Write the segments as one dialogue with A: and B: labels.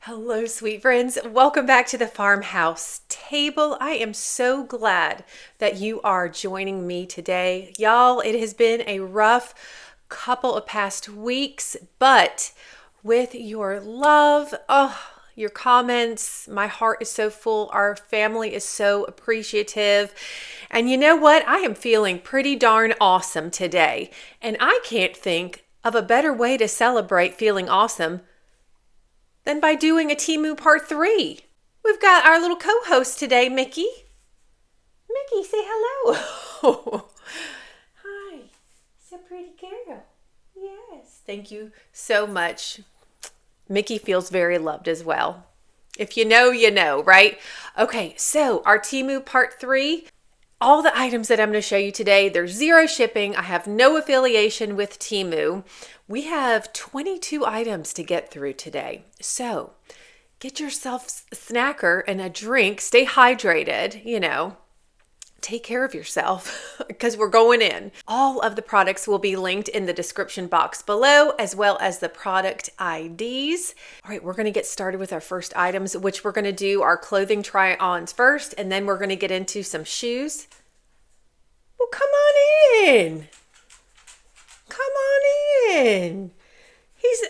A: Hello, sweet friends. Welcome back to the Farmhouse table. I am so glad that you are joining me today. Y'all, it has been a rough couple of past weeks, but with your love, your comments, my heart is so full. Our family is so appreciative. And you know what? I am feeling pretty darn awesome today. And I can't think of a better way to celebrate feeling awesome than by doing a Temu part 3. We've got our little co-host today, Mickey. Mickey, say hello. Hi, so pretty girl. Yes, thank you so much. Mickey feels very loved as well. If you know, you know, right? Okay, so our Temu part 3. All the items that I'm going to show you today, there's zero shipping. I have no affiliation with Temu. We have 22 items to get through today. So get yourself a snacker and a drink. Stay hydrated, take care of yourself because we're going in. All of the products will be linked in the description box below, as well as the product IDs. All right, we're going to get started with our first items, which we're going to do our clothing try-ons first, and then we're going to get into some shoes. Well, come on in. Come on in. He's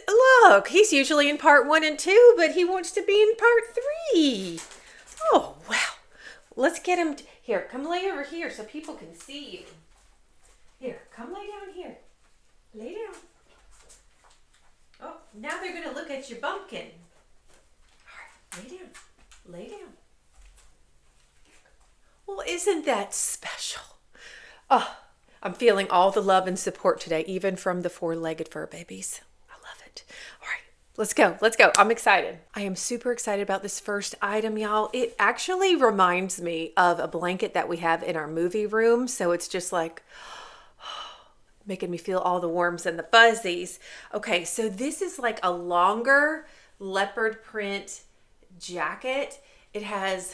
A: usually in part 1 and 2, but he wants to be in part 3. Oh, wow. Let's get him. Here, come lay over here so people can see you. Here, come lay down here. Lay down. Oh, now they're going to look at your bumpkin. All right, lay down. Lay down. Well, isn't that special? Oh, I'm feeling all the love and support today, even from the 4-legged fur babies. I love it. All right, let's go. Let's go. I'm excited. I am super excited about this first item, y'all. It actually reminds me of a blanket that we have in our movie room. So it's just like making me feel all the warms and the fuzzies. Okay, so this is like a longer leopard print jacket. It has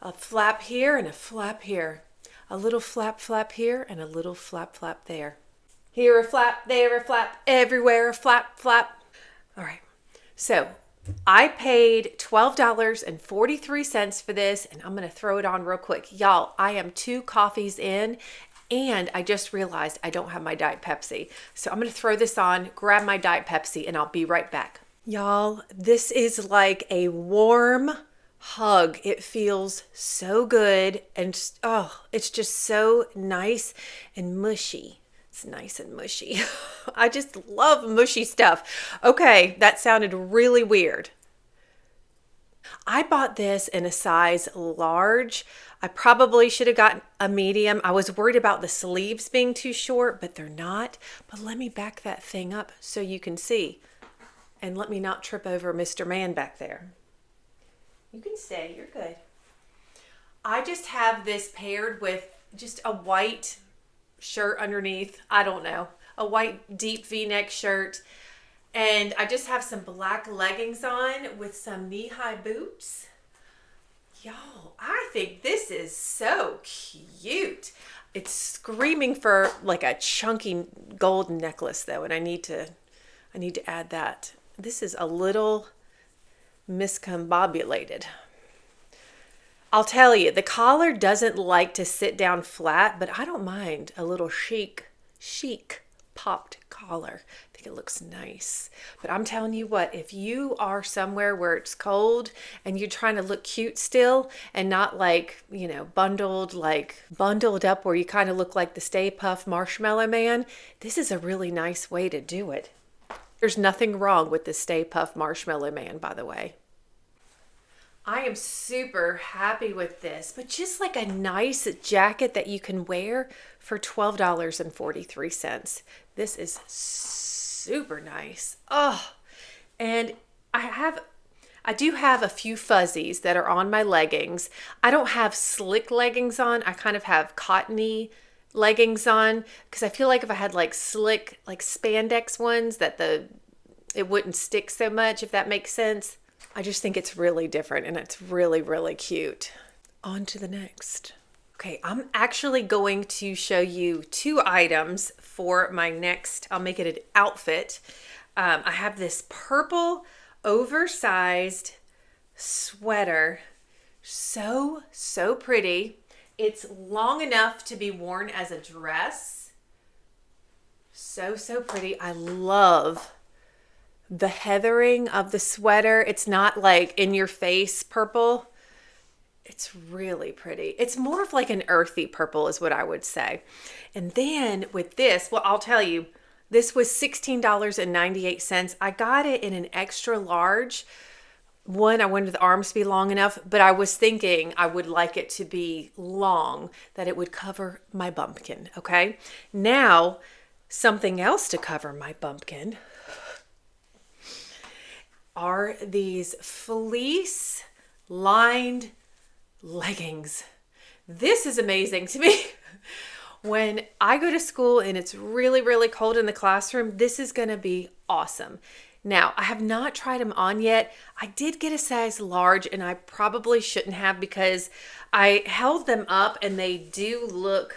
A: a flap here and a flap here. A little flap here and a little flap there. Here a flap, there a flap, everywhere a flap. All right, so I paid $12.43 for this, and I'm going to throw it on real quick. Y'all, I am 2 coffees in, and I just realized I don't have my Diet Pepsi. So I'm going to throw this on, grab my Diet Pepsi, and I'll be right back. Y'all, this is like a warm hug. It feels so good, and it's just so nice and mushy. It's nice and mushy. I just love mushy stuff. Okay, that sounded really weird. I bought this in a size large. I probably should have gotten a medium. I was worried about the sleeves being too short, but they're not. But let me back that thing up so you can see, and let me not trip over Mr. Man back there. You can stay, you're good. I just have this paired with just a white shirt underneath. I don't know, a white deep V-neck shirt. And I just have some black leggings on with some knee-high boots. Y'all, I think this is so cute. It's screaming for like a chunky gold necklace though, and I need to add that. This is a little miscombobulated. I'll tell you, the collar doesn't like to sit down flat, but I don't mind a little chic popped collar. I think it looks nice. But I'm telling you what, if you are somewhere where it's cold and you're trying to look cute still and not like, bundled up where you kind of look like the Stay Puft Marshmallow Man, this is a really nice way to do it. There's nothing wrong with the Stay Puft Marshmallow Man, by the way. I am super happy with this, but just like a nice jacket that you can wear for $12.43. This is super nice. Oh, and I do have a few fuzzies that are on my leggings. I don't have slick leggings on. I kind of have cottony leggings on because I feel like if I had like slick, like spandex ones, that it wouldn't stick so much, if that makes sense. I just think it's really different and it's really, really cute. On to the next. Okay, I'm actually going to show you 2 items for my next, I'll make it an outfit. I have this purple oversized sweater. So, so pretty. It's long enough to be worn as a dress. So, so pretty. I love the heathering of the sweater. It's not like in your face purple. It's really pretty. It's more of like an earthy purple is what I would say. And then with this, well, I'll tell you, this was $16.98. I got it in an extra large. One, I wanted the arms to be long enough, but I was thinking I would like it to be long, that it would cover my bumpkin, okay? Now, something else to cover my bumpkin are these fleece lined leggings. This is amazing to me. When I go to school and it's really, really cold in the classroom, this is going to be awesome. Now, I have not tried them on yet. I did get a size large and I probably shouldn't have because I held them up and they do look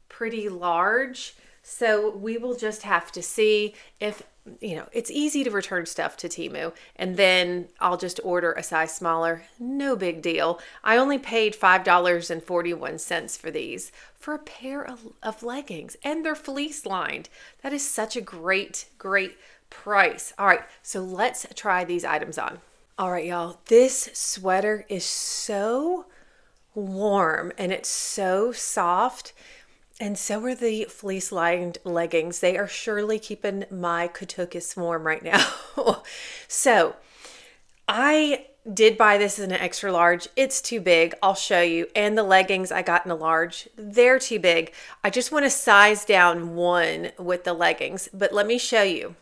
A: pretty large. So we will just have to see if, it's easy to return stuff to Temu and then I'll just order a size smaller. No big deal. I only paid $5.41 for these for a pair of leggings and they're fleece lined. That is such a great, great price. All right, so let's try these items on. All right, y'all, this sweater is so warm and it's so soft. And so are the fleece lined leggings. They are surely keeping my Katukas warm right now. So I did buy this in an extra large. It's too big. I'll show you. And the leggings I got in a large. They're too big. I just want to size down one with the leggings. But let me show you.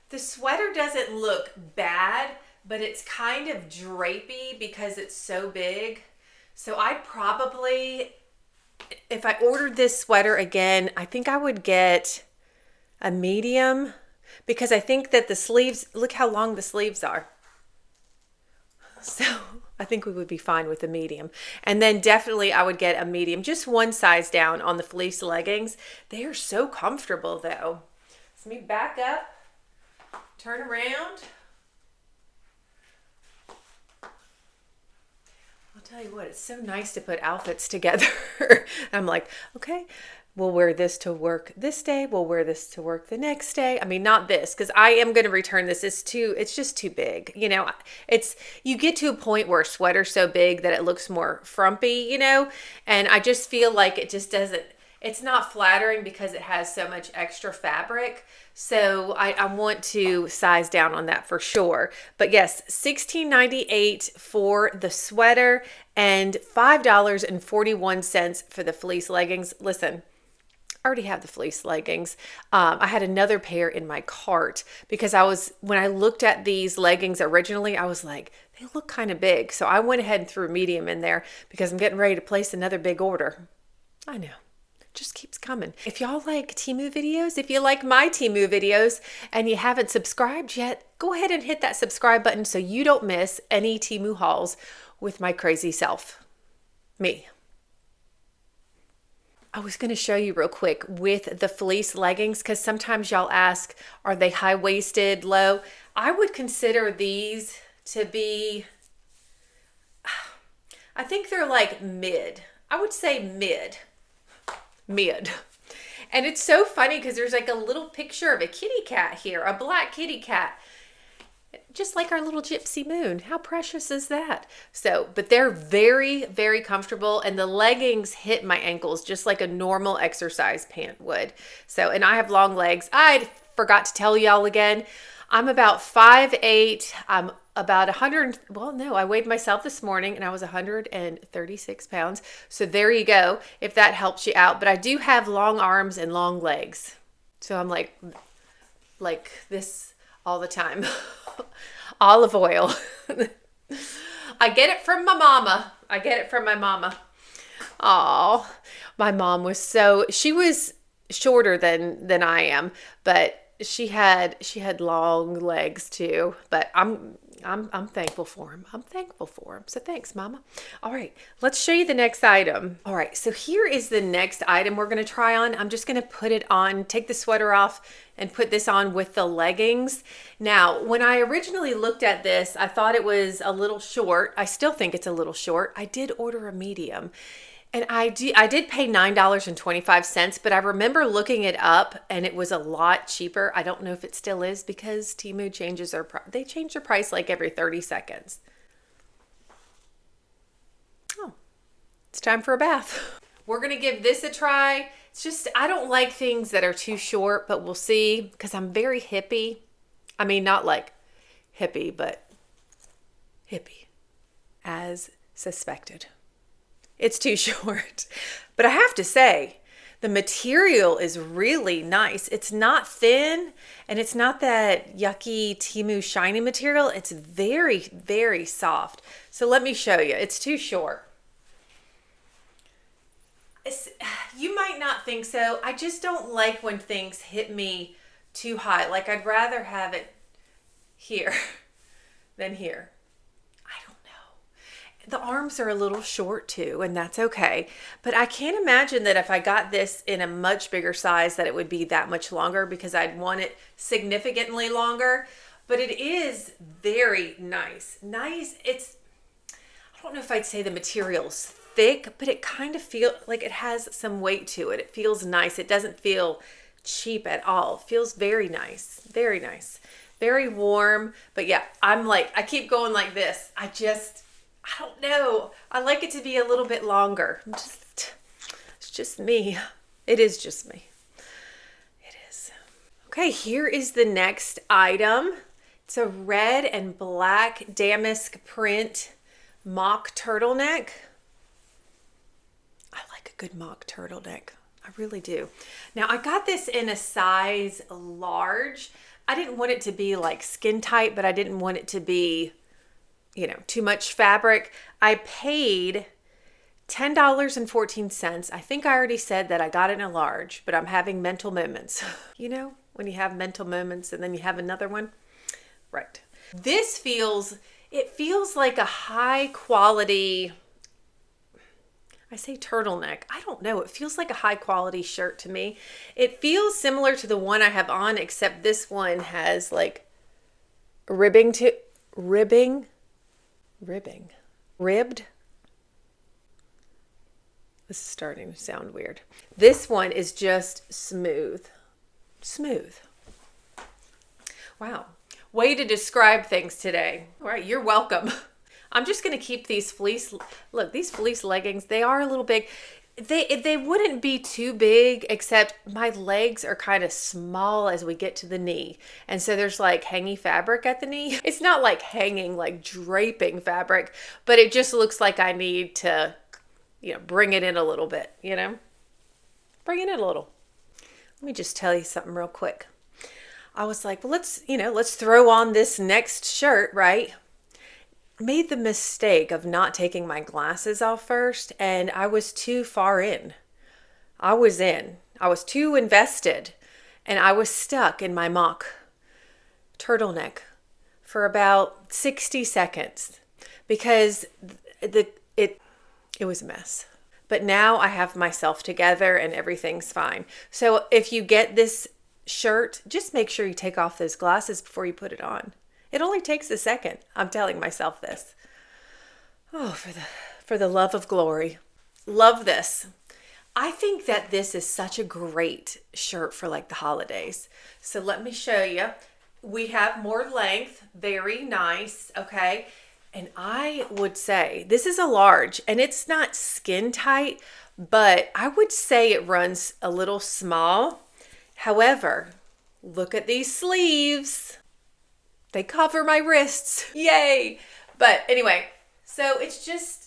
A: The sweater doesn't look bad, but it's kind of drapey because it's so big. So I probably, if I ordered this sweater again, I think I would get a medium because I think that the sleeves, look how long the sleeves are. So I think we would be fine with a medium. And then definitely I would get a medium, just one size down on the fleece leggings. They are so comfortable though. So let me back up, turn around. Tell you what, it's so nice to put outfits together. I'm like, okay, we'll wear this to work this day. We'll wear this to work the next day. I mean, not this, because I am going to return this. It's just too big. You get to a point where a sweater's so big that it looks more frumpy, and I just feel like it just doesn't, it's not flattering because it has so much extra fabric. So I want to size down on that for sure. But yes, $16.98 for the sweater and $5.41 for the fleece leggings. Listen, I already have the fleece leggings. I had another pair in my cart because when I looked at these leggings originally, I was like, they look kind of big. So I went ahead and threw a medium in there because I'm getting ready to place another big order. I know. Just keeps coming. If y'all like Temu videos, if you like my Temu videos and you haven't subscribed yet, go ahead and hit that subscribe button so you don't miss any Temu hauls with my crazy self, me. I was going to show you real quick with the fleece leggings because sometimes y'all ask, are they high-waisted, low? I would consider these to be, I think they're like mid. I would say mid. And it's so funny because there's like a little picture of a kitty cat here, a black kitty cat, just like our little gypsy moon. How precious is that? So, but they're very, very comfortable and the leggings hit my ankles just like a normal exercise pant would. So, and I have long legs. I forgot to tell y'all again, I'm about 5'8". I'm about 100, I weighed myself this morning and I was 136 pounds. So there you go, if that helps you out. But I do have long arms and long legs. So I'm like this all the time. Olive oil. I get it from my mama. Oh, my mom was she was shorter than I am, but she had long legs too, but I'm thankful for him. I'm thankful for him. So thanks, Mama. All right, let's show you the next item. All right, so here is the next item we're gonna try on. I'm just gonna put it on, take the sweater off and put this on with the leggings. Now, when I originally looked at this, I thought it was a little short. I still think it's a little short. I did order a medium. And I did pay $9.25, but I remember looking it up and it was a lot cheaper. I don't know if it still is because Temu changes they change their price like every 30 seconds. Oh, it's time for a bath. We're gonna give this a try. It's just, I don't like things that are too short, but we'll see because I'm very hippie. I mean, not like hippie, but hippie as suspected. It's too short. But I have to say, the material is really nice. It's not thin and it's not that yucky Temu shiny material. It's very, very soft. So let me show you. It's too short. You might not think so. I just don't like when things hit me too high. Like I'd rather have it here than here. The arms are a little short too, and that's okay. But I can't imagine that if I got this in a much bigger size that it would be that much longer because I'd want it significantly longer. But it is very nice. Nice. I don't know if I'd say the material's thick, but it kind of feels like it has some weight to it. It feels nice. It doesn't feel cheap at all. It feels very nice. Very nice. Very warm. But yeah, I keep going like this. I don't know. I like it to be a little bit longer. It's just me. It is just me. It is. Okay, here is the next item. It's a red and black damask print mock turtleneck. I like a good mock turtleneck. I really do. Now, I got this in a size large. I didn't want it to be like skin tight, but I didn't want it to be too much fabric. I paid $10.14. I think I already said that I got it in a large, but I'm having mental moments. When you have mental moments and then you have another one. Right. It feels like a high quality, I say turtleneck. I don't know. It feels like a high quality shirt to me. It feels similar to the one I have on, except this one has like ribbed. This is starting to sound weird. This one is just smooth. Wow. Way to describe things today. All right, you're welcome. I'm just going to keep these fleece leggings. They are a little big. They wouldn't be too big, except my legs are kind of small as we get to the knee. And so there's like hangy fabric at the knee. It's not like hanging, like draping fabric, but it just looks like I need to, bring it in a little bit, Bring it in a little. Let me just tell you something real quick. I was like, well, let's throw on this next shirt, right? Made the mistake of not taking my glasses off first, and I was too far in. I was too invested, and I was stuck in my mock turtleneck for about 60 seconds because it was a mess. But now I have myself together and everything's fine. So if you get this shirt, just make sure you take off those glasses before you put it on. It only takes a second. I'm telling myself this. Oh, for the love of glory. Love this. I think that this is such a great shirt for like the holidays. So let me show you. We have more length. Very nice. Okay. And I would say this is a large and it's not skin tight, but I would say it runs a little small. However, look at these sleeves. They cover my wrists. Yay. But anyway, so it's just,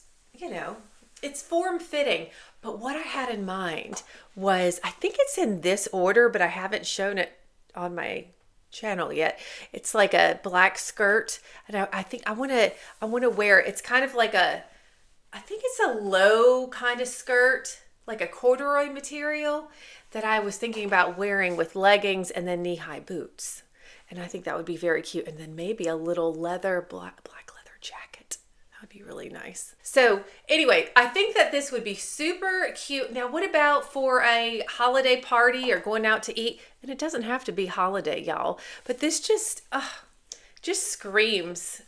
A: it's form fitting. But what I had in mind was, I think it's in this order, but I haven't shown it on my channel yet. It's like a black skirt. And I think I want to wear, it's kind of like I think it's a low kind of skirt, like a corduroy material that I was thinking about wearing with leggings and then knee-high boots. And I think that would be very cute. And then maybe a little leather, black leather jacket. That would be really nice. So anyway, I think that this would be super cute. Now, what about for a holiday party or going out to eat? And it doesn't have to be holiday, y'all. But this just screams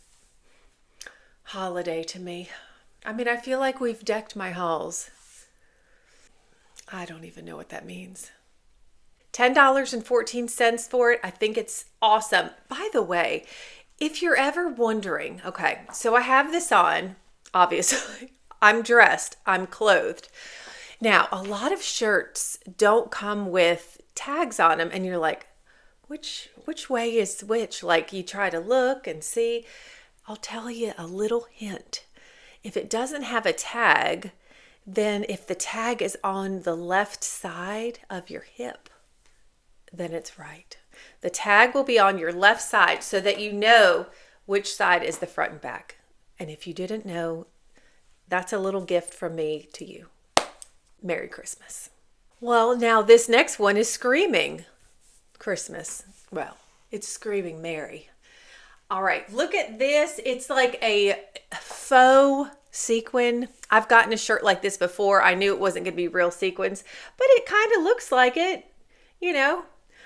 A: holiday to me. I mean, I feel like we've decked my halls. I don't even know what that means. $10.14 for it. I think it's awesome. By the way, if you're ever wondering, okay, so I have this on, obviously. I'm dressed, I'm clothed. Now, a lot of shirts don't come with tags on them, and you're like, which way is which? Like, you try to look and see. I'll tell you a little hint. If it doesn't have a tag, then if the tag is on the left side of your hip, then it's right. The tag will be on your left side so that you know which side is the front and back. And if you didn't know, that's a little gift from me to you. Merry Christmas. Well, now this next one is screaming Christmas. Well, it's screaming Merry. All right, look at this. It's like a faux sequin. I've gotten a shirt like this before. I knew it wasn't going to be real sequins, but it kind of looks like it, you know.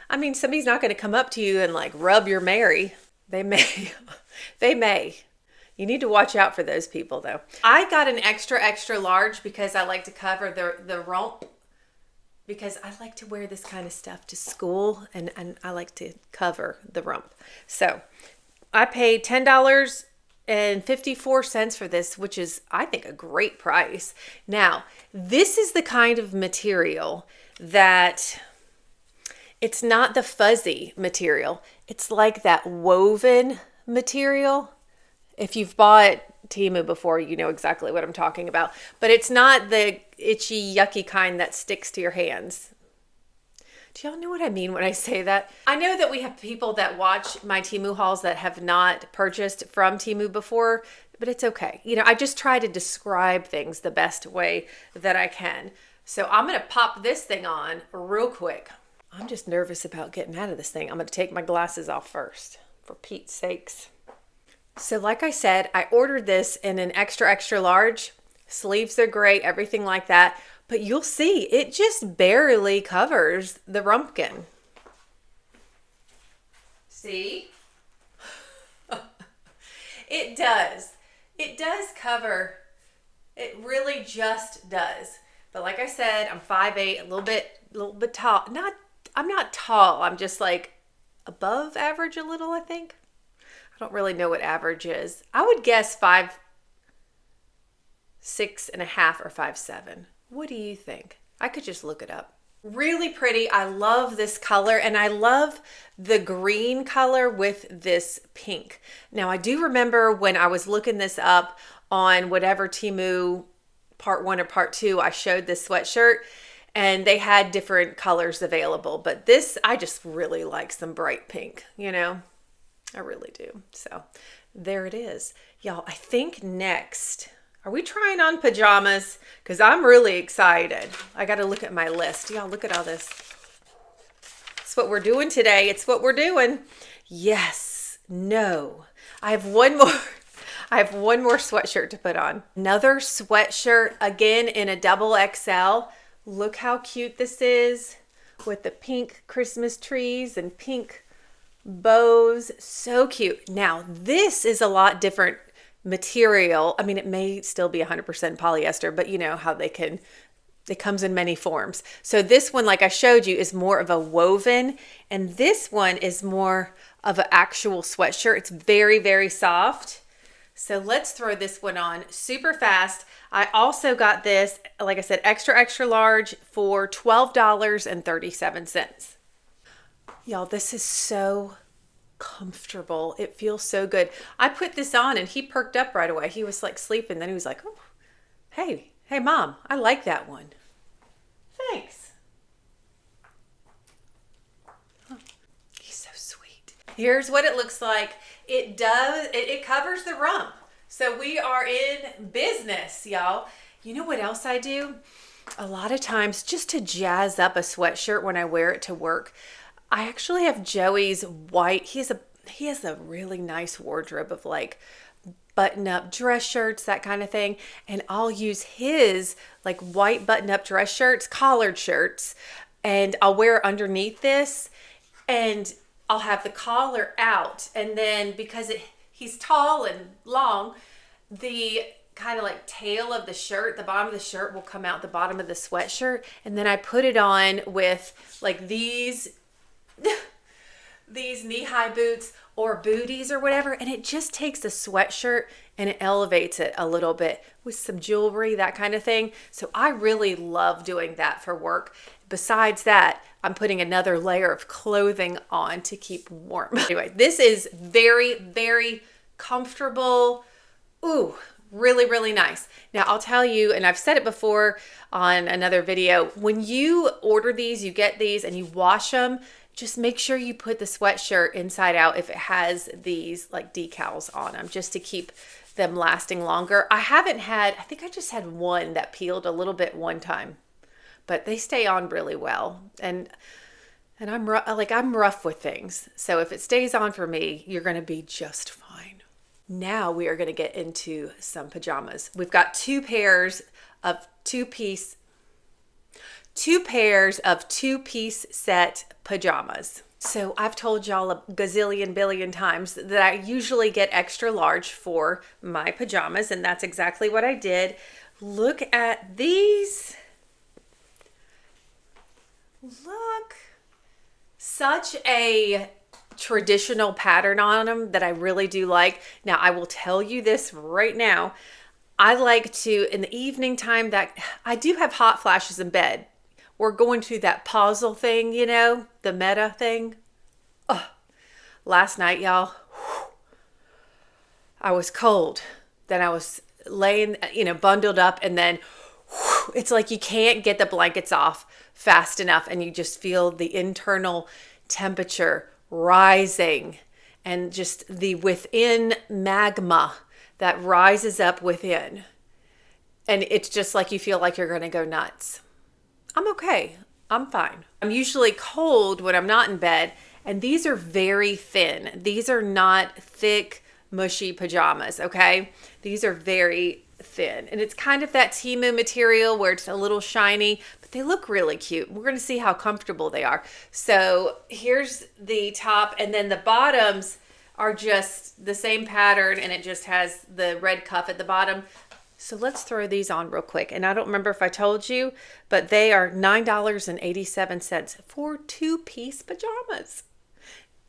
A: I mean, somebody's not going to come up to you and like rub your Mary. They may. They may. You need to watch out for those people though. I got an extra large because I like to cover the rump, because I like to wear this kind of stuff to school, and I like to cover the rump. So I paid $10.54 for this, which is, I think, a great price. Now, this is the kind of material that it's not the fuzzy material. It's like that woven material. If you've bought Temu before, you know exactly what I'm talking about. But it's not the itchy, yucky kind that sticks to your hands. Do y'all know what I mean when I say that? I know that we have people that watch my Temu hauls that have not purchased from Temu before, but it's okay. You know, I just try to describe things the best way that I can. So I'm going to pop this thing on real quick. I'm just nervous about getting out of this thing. I'm going to take my glasses off first, for Pete's sakes. So like I said, I ordered this in an extra large. Sleeves are great, everything like that. But you'll see, it just barely covers the rumpkin. See? It does. It does cover. It really just does. But like I said, I'm 5'8", a little bit tall. I'm not tall. I'm just like above average a little, I think. I don't really know what average is. I would guess 5'6.5" or 5'7". What do you think? I could just look it up. Really pretty. I love this color, and I love the green color with this pink. Now, I do remember when I was looking this up on whatever Temu part 1 or part 2, I showed this sweatshirt, and they had different colors available. But this, I just really like some bright pink, you know? I really do. So there it is. Y'all, I think next... Are we trying on pajamas? Because I'm really excited. I got to look at my list. Y'all, look at all this. It's what we're doing today. It's what we're doing. Yes. No. I have one more sweatshirt to put on. Another sweatshirt, again in a double XL. Look how cute this is with the pink Christmas trees and pink bows. So cute. Now, this is a lot different material. I mean, it may still be 100% polyester, but you know how it comes in many forms. So this one, like I showed you, is more of a woven, and this one is more of an actual sweatshirt. It's very, very soft. So let's throw this one on super fast. I also got this, like I said, extra large for $12.37. Y'all, this is so comfortable. It feels so good. I put this on and he perked up right away. He was like sleeping. Then he was like, oh, hey mom, I like that one. Thanks. Oh, he's so sweet. Here's what it looks like. It covers the rump. So we are in business, y'all. You know what else I do? A lot of times, just to jazz up a sweatshirt when I wear it to work, I actually have Joey's white. He has a really nice wardrobe of like button-up dress shirts, that kind of thing. And I'll use his like white button-up dress shirts, collared shirts, and I'll wear underneath this, and I'll have the collar out. And then because he's tall and long, the kind of like tail of the shirt, the bottom of the shirt will come out the bottom of the sweatshirt. And then I put it on with like these knee-high boots or booties or whatever, and it just takes the sweatshirt and it elevates it a little bit with some jewelry, that kind of thing. So I really love doing that for work. Besides that, I'm putting another layer of clothing on to keep warm. Anyway, this is very, very comfortable. Ooh, really, really nice. Now I'll tell you, and I've said it before on another video, when you order these, you get these and you wash them, just make sure you put the sweatshirt inside out if it has these like decals on them, just to keep them lasting longer. I think I just had one that peeled a little bit one time, but they stay on really well. And I'm rough with things. So if it stays on for me, you're going to be just fine. Now we are going to get into some pajamas. We've got two pairs of two-piece set pajamas. So I've told y'all a gazillion billion times that I usually get extra large for my pajamas, and that's exactly what I did. Look at these. Look. Such a traditional pattern on them that I really do like. Now, I will tell you this right now. I like to, in the evening time, that I do have hot flashes in bed. We're going through that pausal thing, you know, the meta thing. Oh, last night, y'all, I was cold. Then I was laying, bundled up, and then it's like you can't get the blankets off fast enough, and you just feel the internal temperature rising, and just the within magma that rises up within. And it's just like you feel like you're going to go nuts. I'm okay. I'm fine. I'm usually cold when I'm not in bed, and these are very thin. These are not thick, mushy pajamas, okay? These are very thin, and it's kind of that Temu material where it's a little shiny, but they look really cute. We're going to see how comfortable they are. So here's the top, and then the bottoms are just the same pattern, and it just has the red cuff at the bottom. So let's throw these on real quick. And I don't remember if I told you, but they are $9.87 for two-piece pajamas.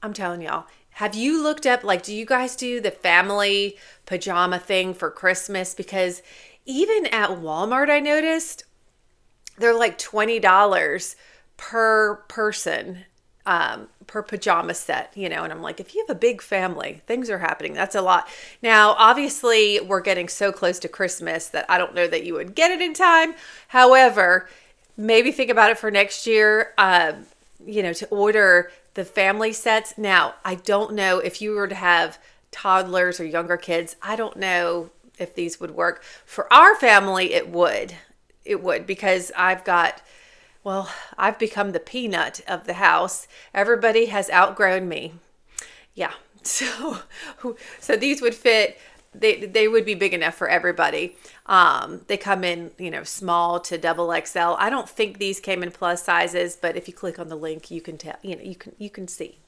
A: I'm telling y'all. Have you looked up, like, do you guys do the family pajama thing for Christmas? Because even at Walmart, I noticed they're like $20 per person, per pajama set, and I'm like, if you have a big family, things are happening. That's a lot. Now, obviously, we're getting so close to Christmas that I don't know that you would get it in time. However, maybe think about it for next year, to order the family sets. Now, I don't know if you were to have toddlers or younger kids, I don't know if these would work. For our family, it would. It would, because I've become the peanut of the house. Everybody has outgrown me. Yeah. So these would fit. They would be big enough for everybody. They come in, small to double XL. I don't think these came in plus sizes, but if you click on the link, you can tell, you can see.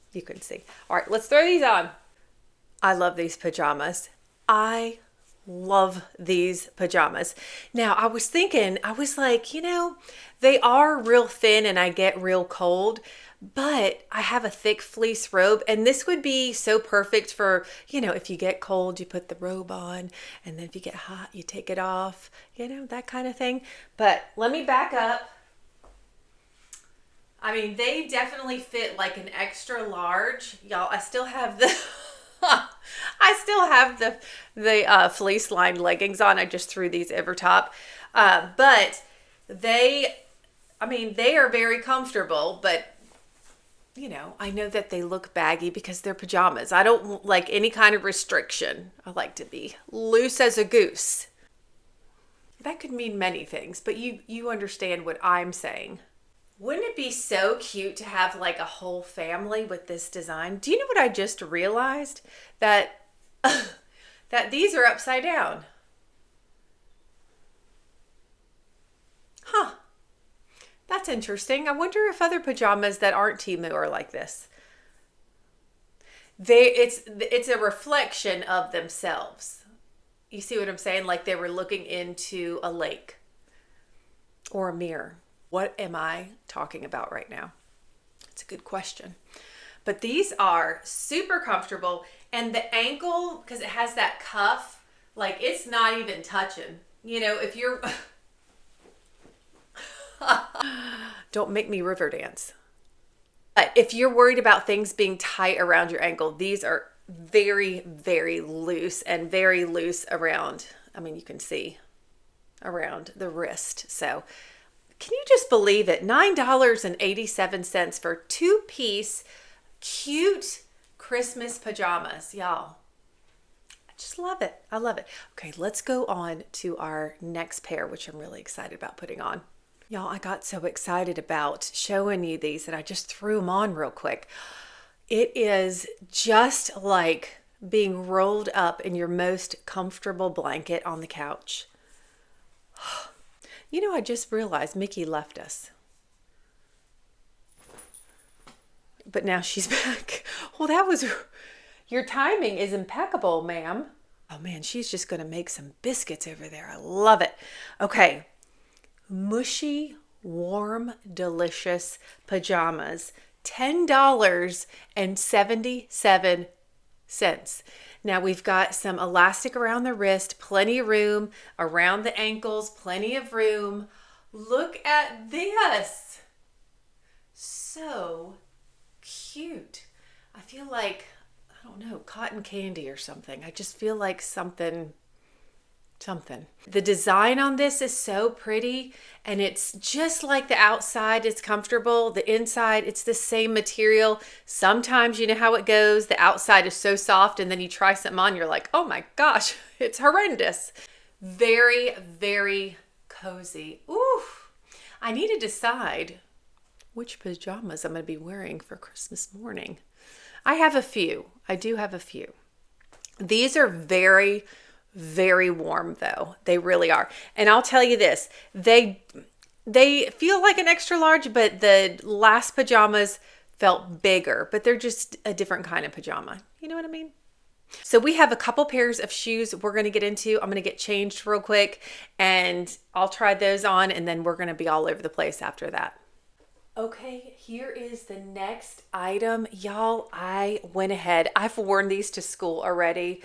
A: All right, let's throw these on. I love these pajamas. I love these pajamas. Now, I was like, they are real thin and I get real cold, but I have a thick fleece robe, and this would be so perfect for, if you get cold, you put the robe on, and then if you get hot, you take it off, that kind of thing. But let me back up. I mean, they definitely fit like an extra large. Y'all, I still have the the fleece lined leggings on. I just threw these over top. But they are very comfortable, but I know that they look baggy because they're pajamas. I don't like any kind of restriction. I like to be loose as a goose. That could mean many things, but you understand what I'm saying. Wouldn't it be so cute to have like a whole family with this design? Do you know what I just realized? That that these are upside down. Huh. That's interesting. I wonder if other pajamas that aren't Temu are like this. It's a reflection of themselves. You see what I'm saying? Like they were looking into a lake or a mirror. What am I talking about right now? It's a good question. But these are super comfortable, and the ankle, because it has that cuff, like it's not even touching. You know, if you're don't make me river dance. But if you're worried about things being tight around your ankle, these are very, very loose and very loose around, I mean, you can see around the wrist. So can you just believe it? $9.87 for two-piece cute Christmas pajamas, y'all. I just love it. I love it. Okay, let's go on to our next pair, which I'm really excited about putting on. Y'all, I got so excited about showing you these that I just threw them on real quick. It is just like being rolled up in your most comfortable blanket on the couch. You know, I just realized Mickey left us. But now she's back. Well, your timing is impeccable, ma'am. Oh man, she's just going to make some biscuits over there. I love it. Okay. Mushy, warm, delicious pajamas. $10.77. Now we've got some elastic around the wrist, plenty of room around the ankles, plenty of room. Look at this. So cute. I feel like, I don't know, cotton candy or something. I just feel like something. The design on this is so pretty, and it's just like the outside is comfortable, the inside it's the same material. Sometimes you know how it goes, the outside is so soft and then you try something on, you're like, oh my gosh, it's horrendous. Very, very cozy. Ooh, I need to decide which pajamas I'm going to be wearing for Christmas morning. I have a few. I do have a few. These are very warm though. They really are. And I'll tell you this, they feel like an extra large, but the last pajamas felt bigger, but they're just a different kind of pajama. You know what I mean? So we have a couple pairs of shoes we're going to get into. I'm going to get changed real quick and I'll try those on, and then we're going to be all over the place after that. Okay, here is the next item. Y'all, I went ahead. I've worn these to school already.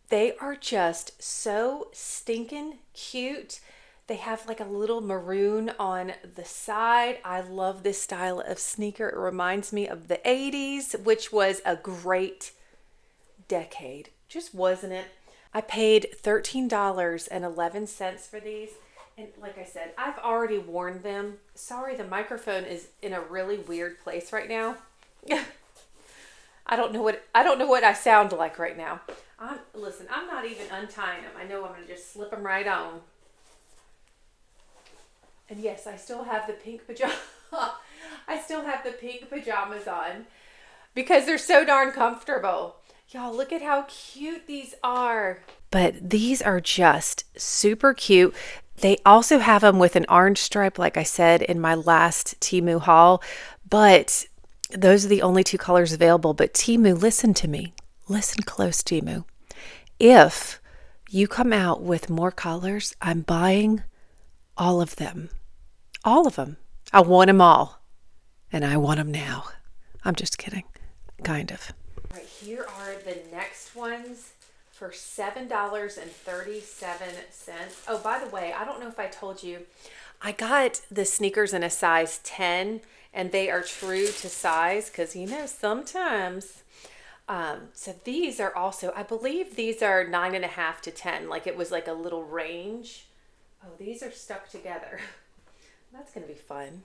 A: They are just so stinking cute. They have like a little maroon on the side. I love this style of sneaker. It reminds me of the 80s, which was a great decade. Just wasn't it? I paid $13.11 for these. And like I said, I've already worn them. Sorry, the microphone is in a really weird place right now. I don't know what I sound like right now. Listen, I'm not even untying them. I know I'm going to just slip them right on. And yes, I still have the pink pajamas. I still have the pink pajamas on because they're so darn comfortable. Y'all, look at how cute these are. But these are just super cute. They also have them with an orange stripe, like I said in my last Temu haul. But those are the only two colors available. But Temu, listen to me. Listen close, Temu. If you come out with more colors, I'm buying all of them. All of them. I want them all. And I want them now. I'm just kidding. Kind of. Right, here are the next ones for $7.37. Oh, by the way, I don't know if I told you, I got the sneakers in a size 10, and they are true to size because, you know, sometimes. So these are also, I believe these are 9.5 to 10. Like it was like a little range. Oh, these are stuck together. That's going to be fun.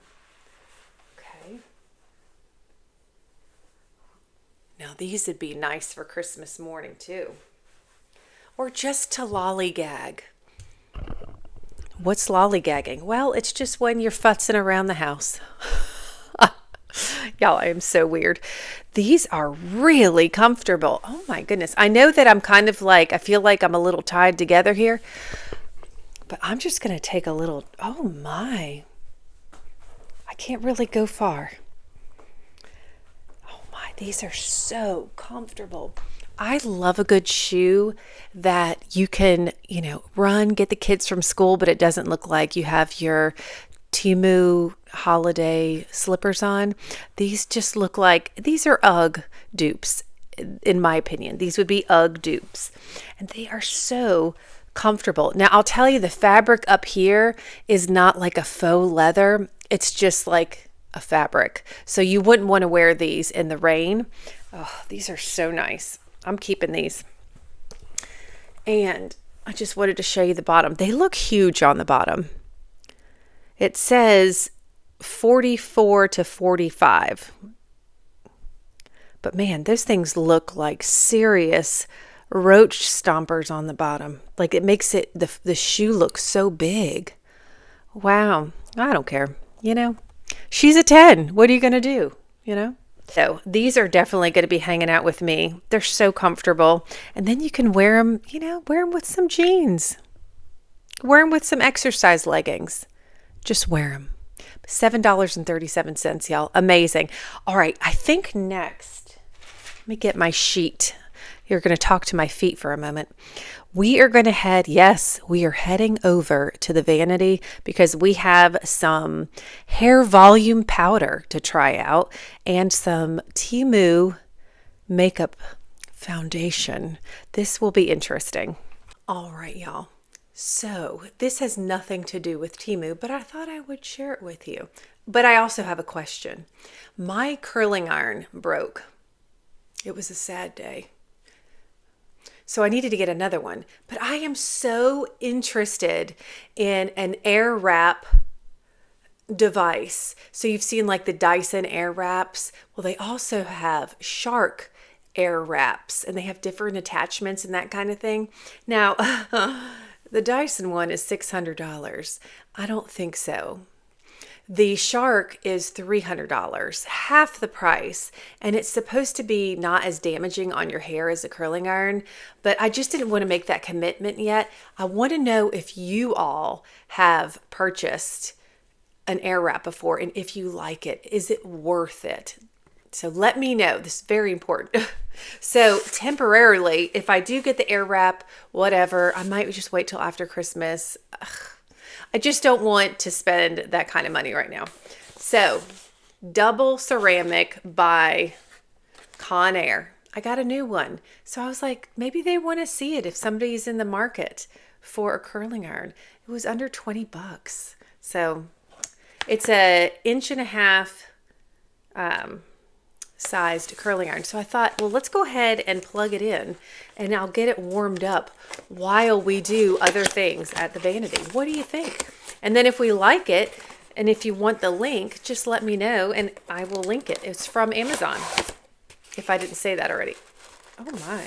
A: Okay. Now these would be nice for Christmas morning too. Or just to lollygag. What's lollygagging? Well, it's just when you're futzing around the house. Y'all, I am so weird. These are really comfortable. Oh my goodness. I know that I'm kind of like, I feel like I'm a little tied together here, but I'm just going to take a little, oh my. I can't really go far. Oh my, these are so comfortable. I love a good shoe that you can, run, get the kids from school, but it doesn't look like you have your Temu holiday slippers on. These just look like, these are UGG dupes, in my opinion. These would be UGG dupes. And they are so comfortable. Now, I'll tell you, the fabric up here is not like a faux leather. It's just like a fabric. So you wouldn't want to wear these in the rain. Oh, these are so nice. I'm keeping these. And I just wanted to show you the bottom. They look huge on the bottom. It says 44 to 45. But man, those things look like serious roach stompers on the bottom. Like it makes it, the shoe look so big. Wow. I don't care. She's a 10. What are you going to do? So these are definitely going to be hanging out with me. They're so comfortable. And then you can wear them, wear them with some jeans. Wear them with some exercise leggings. Just wear them. $7.37, y'all. Amazing. All right. I think next, let me get my sheet. You're going to talk to my feet for a moment. We are going to we are heading over to the vanity because we have some hair volume powder to try out and some Temu makeup foundation. This will be interesting. All right, y'all. So this has nothing to do with Temu, but I thought I would share it with you. But I also have a question. My curling iron broke. It was a sad day. So I needed to get another one. But I am so interested in an air wrap device. So you've seen like the Dyson air wraps. Well, they also have Shark air wraps and they have different attachments and that kind of thing. Now, the Dyson one is $600. I don't think so. The Shark is $300, half the price, and it's supposed to be not as damaging on your hair as a curling iron, but I just didn't want to make that commitment yet. I want to know if you all have purchased an air wrap before and if you like it. Is it worth it? So let me know. This is very important. So temporarily, if I do get the air wrap, whatever, I might just wait till after Christmas. I just don't want to spend that kind of money right now. So, double ceramic by Conair. I got a new one. So I was like, maybe they want to see it if somebody's in the market for a curling iron. It was under 20 bucks. So, it's a 1.5 inch sized curling iron. So I thought, well, let's go ahead and plug it in and I'll get it warmed up while we do other things at the vanity. What do you think? And then if we like it, and if you want the link, just let me know and I will link it. It's from Amazon, if I didn't say that already. Oh my.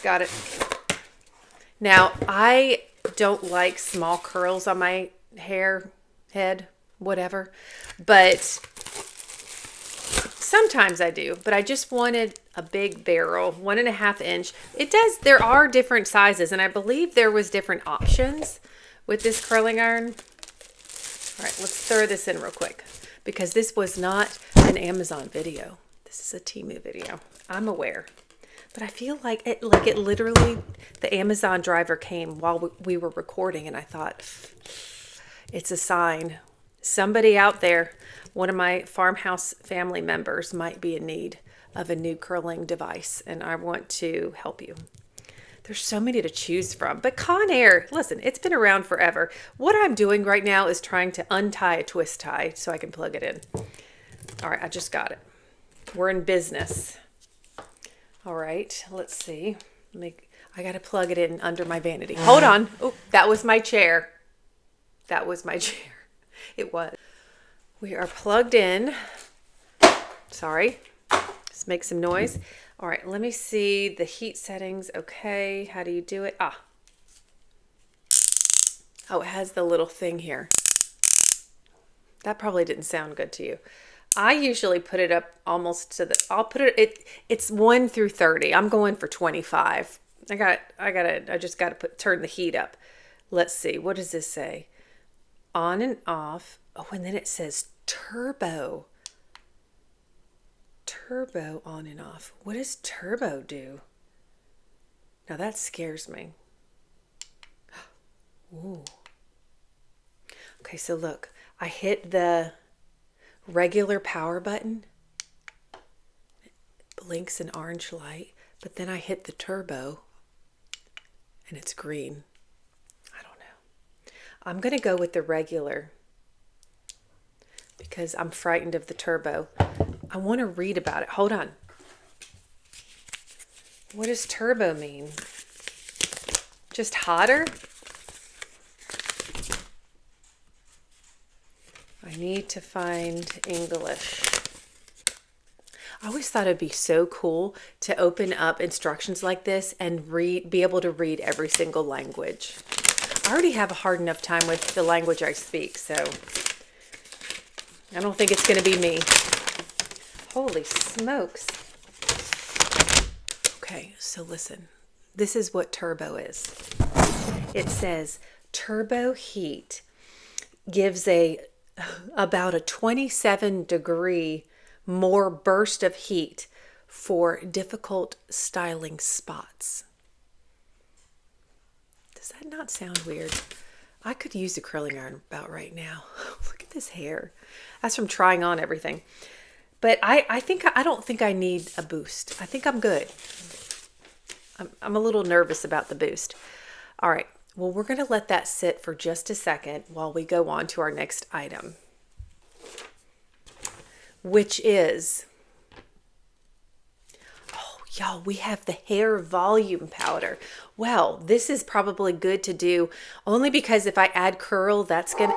A: Got it. Now, I don't like small curls on my hair, head, whatever, but sometimes I do, but I just wanted a big barrel, 1.5 inch. There are different sizes, and I believe there was different options with this curling iron. All right, let's throw this in real quick because this was not an Amazon video. This is a Temu video. I'm aware, but I feel like it literally, the Amazon driver came while we were recording, and I thought it's a sign. Somebody out there, one of my Farmhouse family members might be in need of a new curling device, and I want to help you. There's so many to choose from. But Conair, listen, it's been around forever. What I'm doing right now is trying to untie a twist tie so I can plug it in. All right, I just got it. We're in business. All right, let's see. I got to plug it in under my vanity. Hold on. Oh, that was my chair. That was my chair. It was. We are plugged in. Sorry. Just make some noise. All right, let me see the heat settings. Okay, how do you do it? Oh, it has the little thing here. That probably didn't sound good to you. I usually put it up almost to the, I'll put it's 1 through 30. I'm going for 25. I just got to turn the heat up. Let's see. What does this say? On and off. Oh, and then it says turbo. Turbo on and off. What does turbo do? Now that scares me. Ooh. Okay, so look. I hit the regular power button. It blinks an orange light. But then I hit the turbo. And it's green. I don't know. I'm going to go with the regular. Because I'm frightened of the turbo. I want to read about it. Hold on. What does turbo mean? Just hotter? I need to find English. I always thought it'd be so cool to open up instructions like this and be able to read every single language. I already have a hard enough time with the language I speak, so I don't think it's going to be me. Holy smokes. Okay, so listen. This is what turbo is. It says turbo heat gives about a 27-degree more burst of heat for difficult styling spots. Does that not sound weird? I could use a curling iron about right now. Look at this hair. That's from trying on everything. But I don't think I need a boost. I think I'm good. I'm a little nervous about the boost. All right. Well, we're going to let that sit for just a second while we go on to our next item, which is, oh, y'all, we have the hair volume powder. Well, this is probably good to do only because if I add curl, that's going to...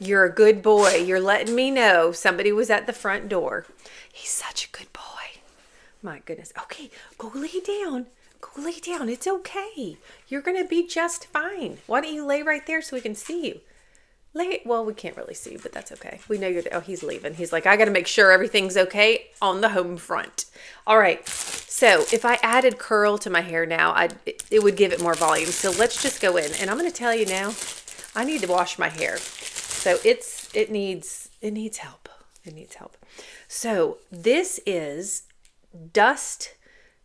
A: You're a good boy. You're letting me know somebody was at the front door. He's such a good boy. My goodness. Okay, go lay down. Go lay down. It's okay. You're going to be just fine. Why don't you lay right there so we can see you? Well, we can't really see you, but that's okay. We know you're there. Oh, he's leaving. He's like, I got to make sure everything's okay on the home front. All right. So if I added curl to my hair now, it would give it more volume. So let's just go in. And I'm going to tell you now, I need to wash my hair. So it needs help. It needs help. So this is Dust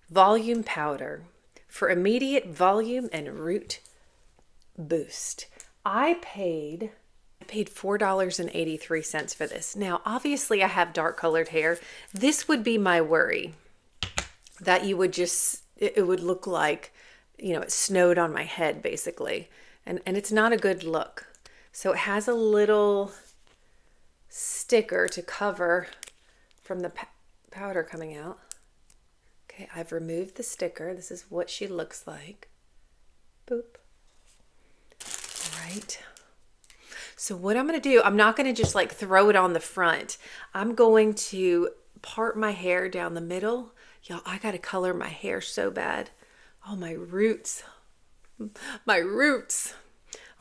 A: Volume Powder for immediate volume and root boost. I paid $4.83 for this. Now, obviously I have dark colored hair. This would be my worry, that you would it would look like, it snowed on my head basically. And it's not a good look. So it has a little sticker to cover from the powder coming out. Okay, I've removed the sticker. This is what she looks like. Boop. All right. So what I'm going to do, I'm not going to just like throw it on the front. I'm going to part my hair down the middle. Y'all, I got to color my hair so bad. Oh, my roots. My roots.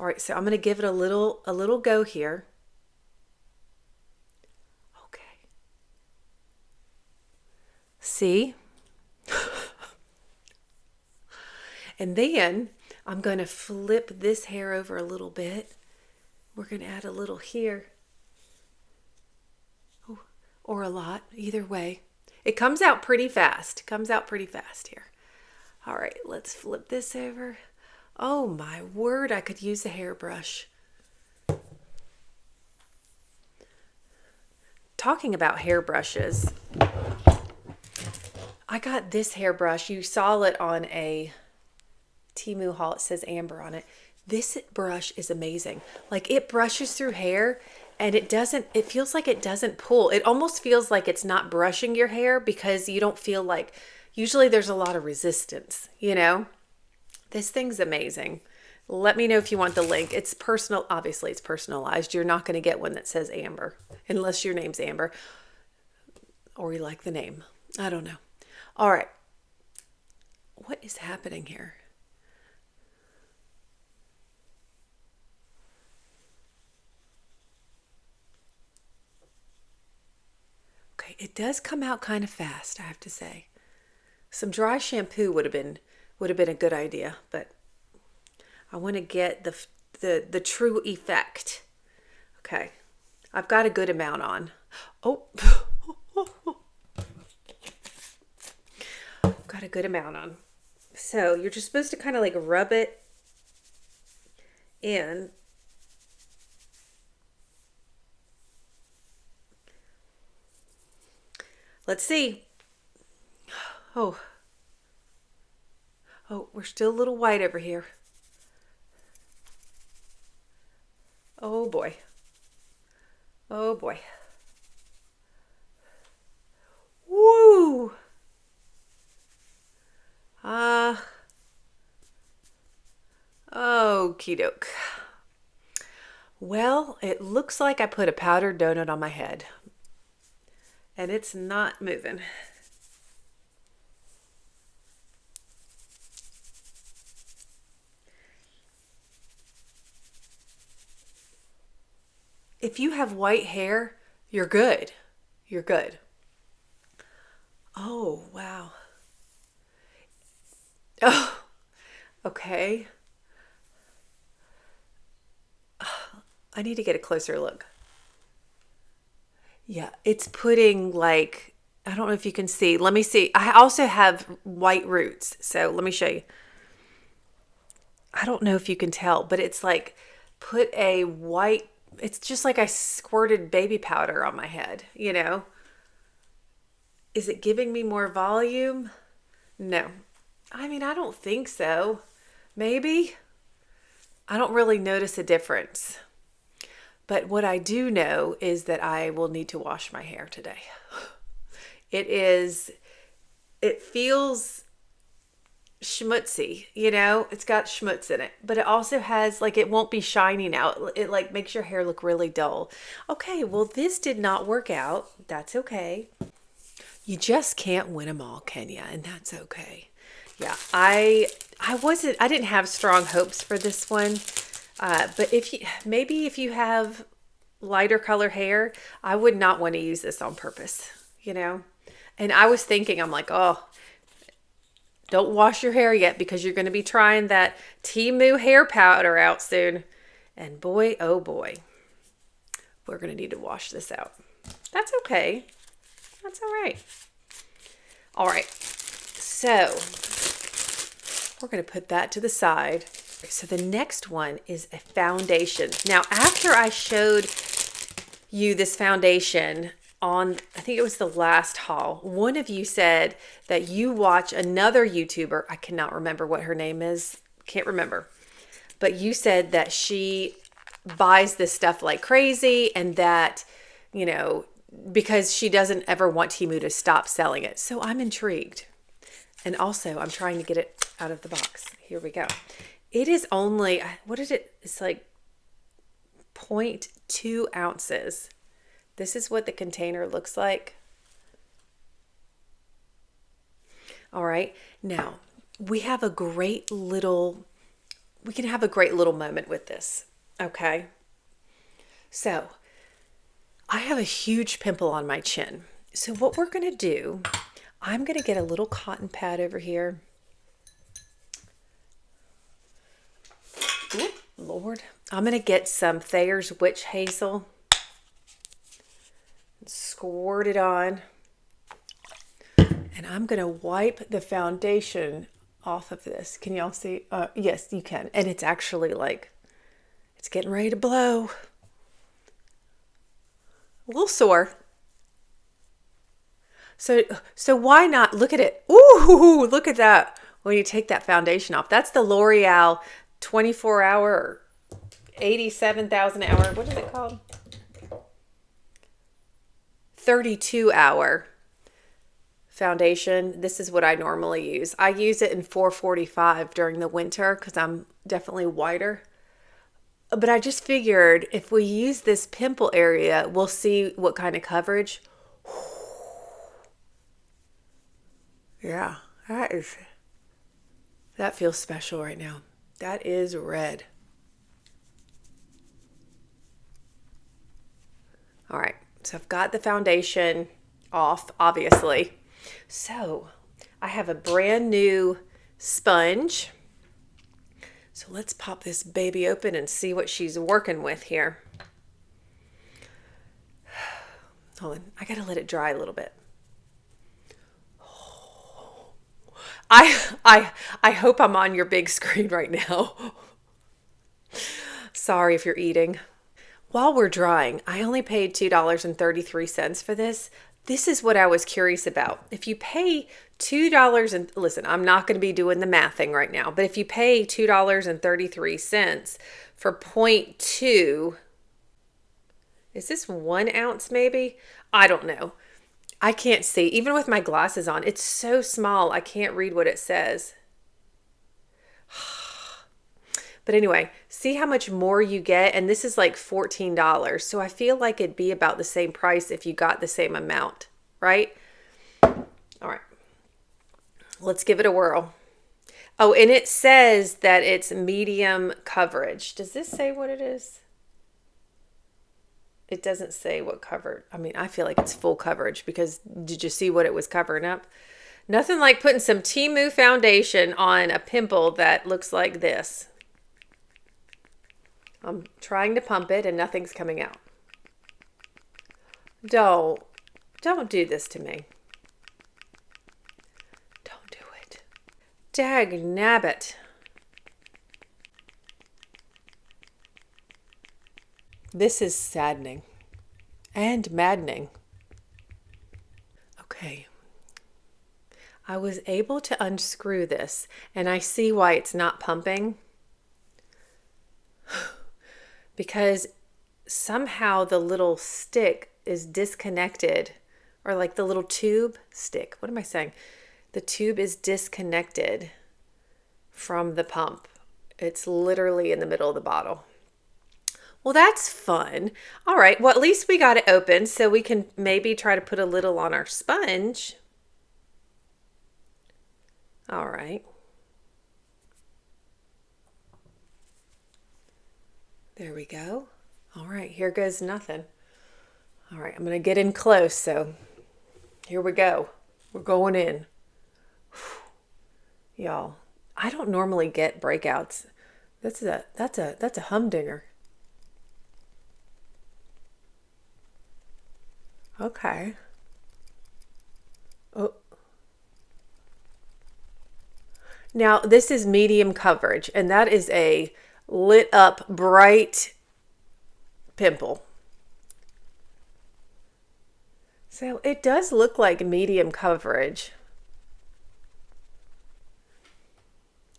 A: All right, so I'm going to give it a little go here. Okay. See? And then I'm going to flip this hair over a little bit. We're going to add a little here. Oh, or a lot, either way. It comes out pretty fast. Here. All right, let's flip this over. Oh my word, I could use a hairbrush. Talking about hairbrushes, I got this hairbrush. You saw it on a Temu haul. It says Amber on it. This brush is amazing. Like, it brushes through hair and it feels like it doesn't pull. It almost feels like it's not brushing your hair because you don't feel like, usually there's a lot of resistance, This thing's amazing. Let me know if you want the link. It's personal. Obviously, it's personalized. You're not going to get one that says Amber unless your name's Amber or you like the name. I don't know. All right. What is happening here? Okay, it does come out kind of fast, I have to say. Some dry shampoo would have been a good idea, but I want to get the true effect. Okay. I've got a good amount on. Oh. Got a good amount on. So, you're just supposed to kind of like rub it in. Let's see. Oh. Oh, we're still a little white over here. Oh boy. Oh boy. Woo! Okie doke. Well, it looks like I put a powdered donut on my head. And it's not moving. If you have white hair, you're good. You're good. Oh, wow. Oh, okay. I need to get a closer look. Yeah, it's putting like, I don't know if you can see. Let me see. I also have white roots. So let me show you. I don't know if you can tell, but it's like put a white, it's just like I squirted baby powder on my head, you know? Is it giving me more volume? No. I mean, I don't think so. Maybe. I don't really notice a difference. But what I do know is that I will need to wash my hair today. It feels schmutzy, you know? It's got schmutz in it, but it also has like, it won't be shining out. It like makes your hair look really dull. Okay, well, this did not work out. That's okay. You just can't win them all, can you? And that's okay. Yeah, I didn't have strong hopes for this one. But maybe if you have lighter color hair, I would not want to use this on purpose, you know? And I was thinking, I'm like, oh, don't wash your hair yet because you're going to be trying that Temu hair powder out soon. And boy, oh boy, we're going to need to wash this out. That's okay. That's all right. All right. So we're going to put that to the side. So the next one is a foundation. Now, after I showed you this foundation on, I think it was the last haul, one of you said that you watch another YouTuber. I cannot remember what her name is. Can't remember. But you said that she buys this stuff like crazy and that, you know, because she doesn't ever want Temu to stop selling it. So I'm intrigued. And also, I'm trying to get it out of the box. Here we go. It is only, what is it? It's like 0.2 ounces. This is what the container looks like. All right. Now, we can have a great little moment with this. Okay. So, I have a huge pimple on my chin. So what we're going to do, I'm going to get a little cotton pad over here. Ooh, Lord. I'm going to get some Thayer's Witch Hazel. Squirt it on. And I'm going to wipe the foundation off of this. Can y'all see? Yes, you can. And it's actually like, it's getting ready to blow. A little sore. So why not look at it? Ooh, look at that. When you take that foundation off, that's the L'Oreal 24-hour, 87,000 hour. What is it called? 32-hour foundation. This is what I normally use. I use it in 445 during the winter because I'm definitely whiter. But I just figured if we use this pimple area, we'll see what kind of coverage. Yeah, that feels special right now. That is red. All right, so I've got the foundation off, obviously. So I have a brand new sponge. So let's pop this baby open and see what she's working with here. Hold on, I gotta let it dry a little bit. I hope I'm on your big screen right now. Sorry if you're eating. While we're drying, I only paid $2.33 for this. This is what I was curious about. If you pay $2 and listen, I'm not going to be doing the mathing right now, but if you pay $2.33 for 0.2, is this 1 ounce maybe? I don't know. I can't see. Even with my glasses on, it's so small, I can't read what it says. But anyway, see how much more you get? And this is like $14. So I feel like it'd be about the same price if you got the same amount, right? All right. Let's give it a whirl. Oh, and it says that it's medium coverage. Does this say what it is? It doesn't say what covered. I mean, I feel like it's full coverage because did you see what it was covering up? Nothing like putting some Temu foundation on a pimple that looks like this. I'm trying to pump it and nothing's coming out. Don't do this to me. Don't do it. Dag nabbit. This is saddening and maddening. Okay. I was able to unscrew this and I see why it's not pumping. Because somehow the little stick is disconnected, or like the little tube stick. What am I saying? The tube is disconnected from the pump. It's literally in the middle of the bottle. Well, that's fun. All right. Well, at least we got it open so we can maybe try to put a little on our sponge. All right. There we go. All right, here goes nothing. All right, I'm going to get in close, so here we go. We're going in. Y'all, I don't normally get breakouts. That's a humdinger. Okay. Oh. Now, this is medium coverage, and that is a lit up bright pimple. So it does look like medium coverage.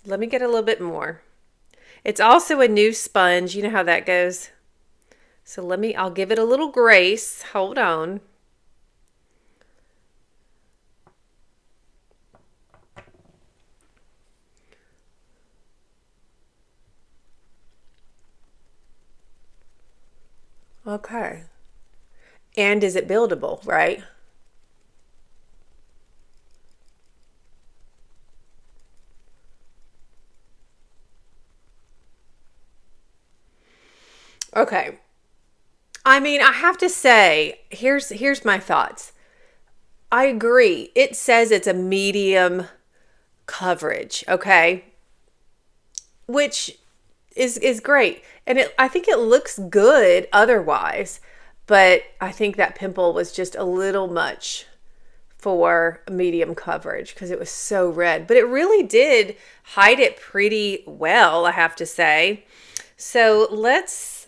A: Let me get a little bit more. It's also a new sponge. You know how that goes. So I'll give it a little grace. Hold on. Okay. And is it buildable, right? Okay. I mean, I have to say, here's my thoughts. I agree. It says it's a medium coverage, okay? Which is great. And I think it looks good otherwise, but I think that pimple was just a little much for medium coverage because it was so red. But it really did hide it pretty well, I have to say. So let's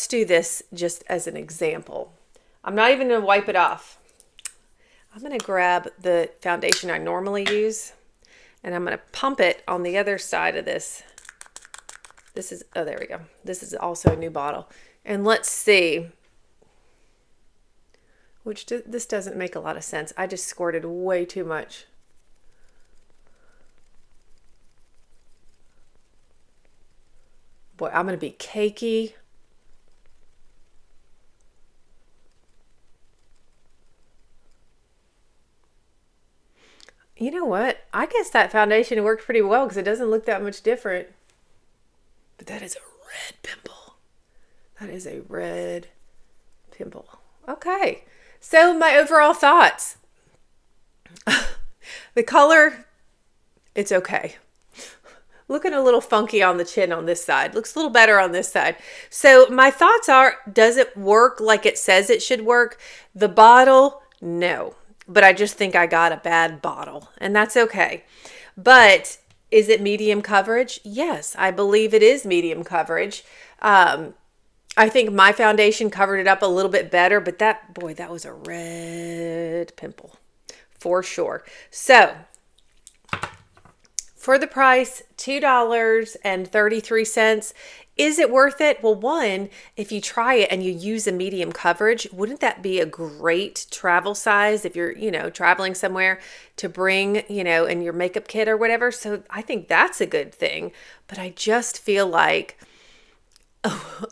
A: do this just as an example. I'm not even going to wipe it off. I'm going to grab the foundation I normally use and I'm going to pump it on the other side of this. Oh, there we go. This is also a new bottle. And let's see which this doesn't make a lot of sense. I just squirted way too much. Boy, I'm going to be cakey. You know what? I guess that foundation worked pretty well because it doesn't look that much different. But that is a red pimple. That is a red pimple. Okay. So my overall thoughts. The color, it's okay. Looking a little funky on the chin on this side. Looks a little better on this side. So my thoughts are, does it work like it says it should work? The bottle, no. But I just think I got a bad bottle, and that's okay. But is it medium coverage? Yes, I believe it is medium coverage. I think my foundation covered it up a little bit better, but that was a red pimple for sure. So for the price, $2.33. Is it worth it? Well, one, if you try it and you use a medium coverage, wouldn't that be a great travel size if you're, traveling somewhere to bring, in your makeup kit or whatever? So I think that's a good thing. But I just feel like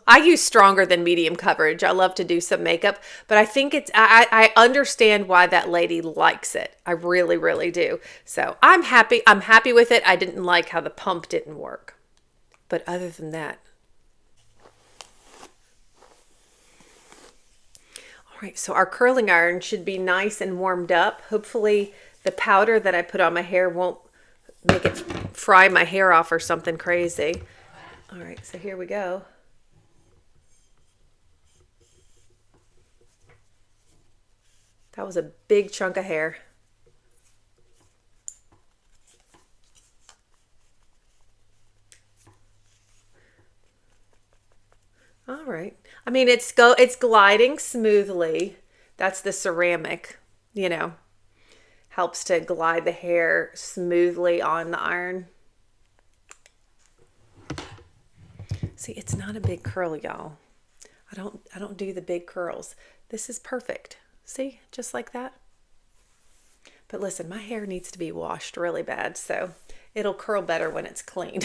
A: I use stronger than medium coverage. I love to do some makeup, but I think I understand why that lady likes it. I really, really do. So I'm happy. I'm happy with it. I didn't like how the pump didn't work. But other than that. All right, so our curling iron should be nice and warmed up. Hopefully the powder that I put on my hair won't make it fry my hair off or something crazy. All right, so here we go. That was a big chunk of hair. All right. I mean, it's gliding smoothly. That's the ceramic, helps to glide the hair smoothly on the iron. See, it's not a big curl, y'all. I don't do the big curls. This is perfect. See, just like that. But listen, my hair needs to be washed really bad, so it'll curl better when it's clean.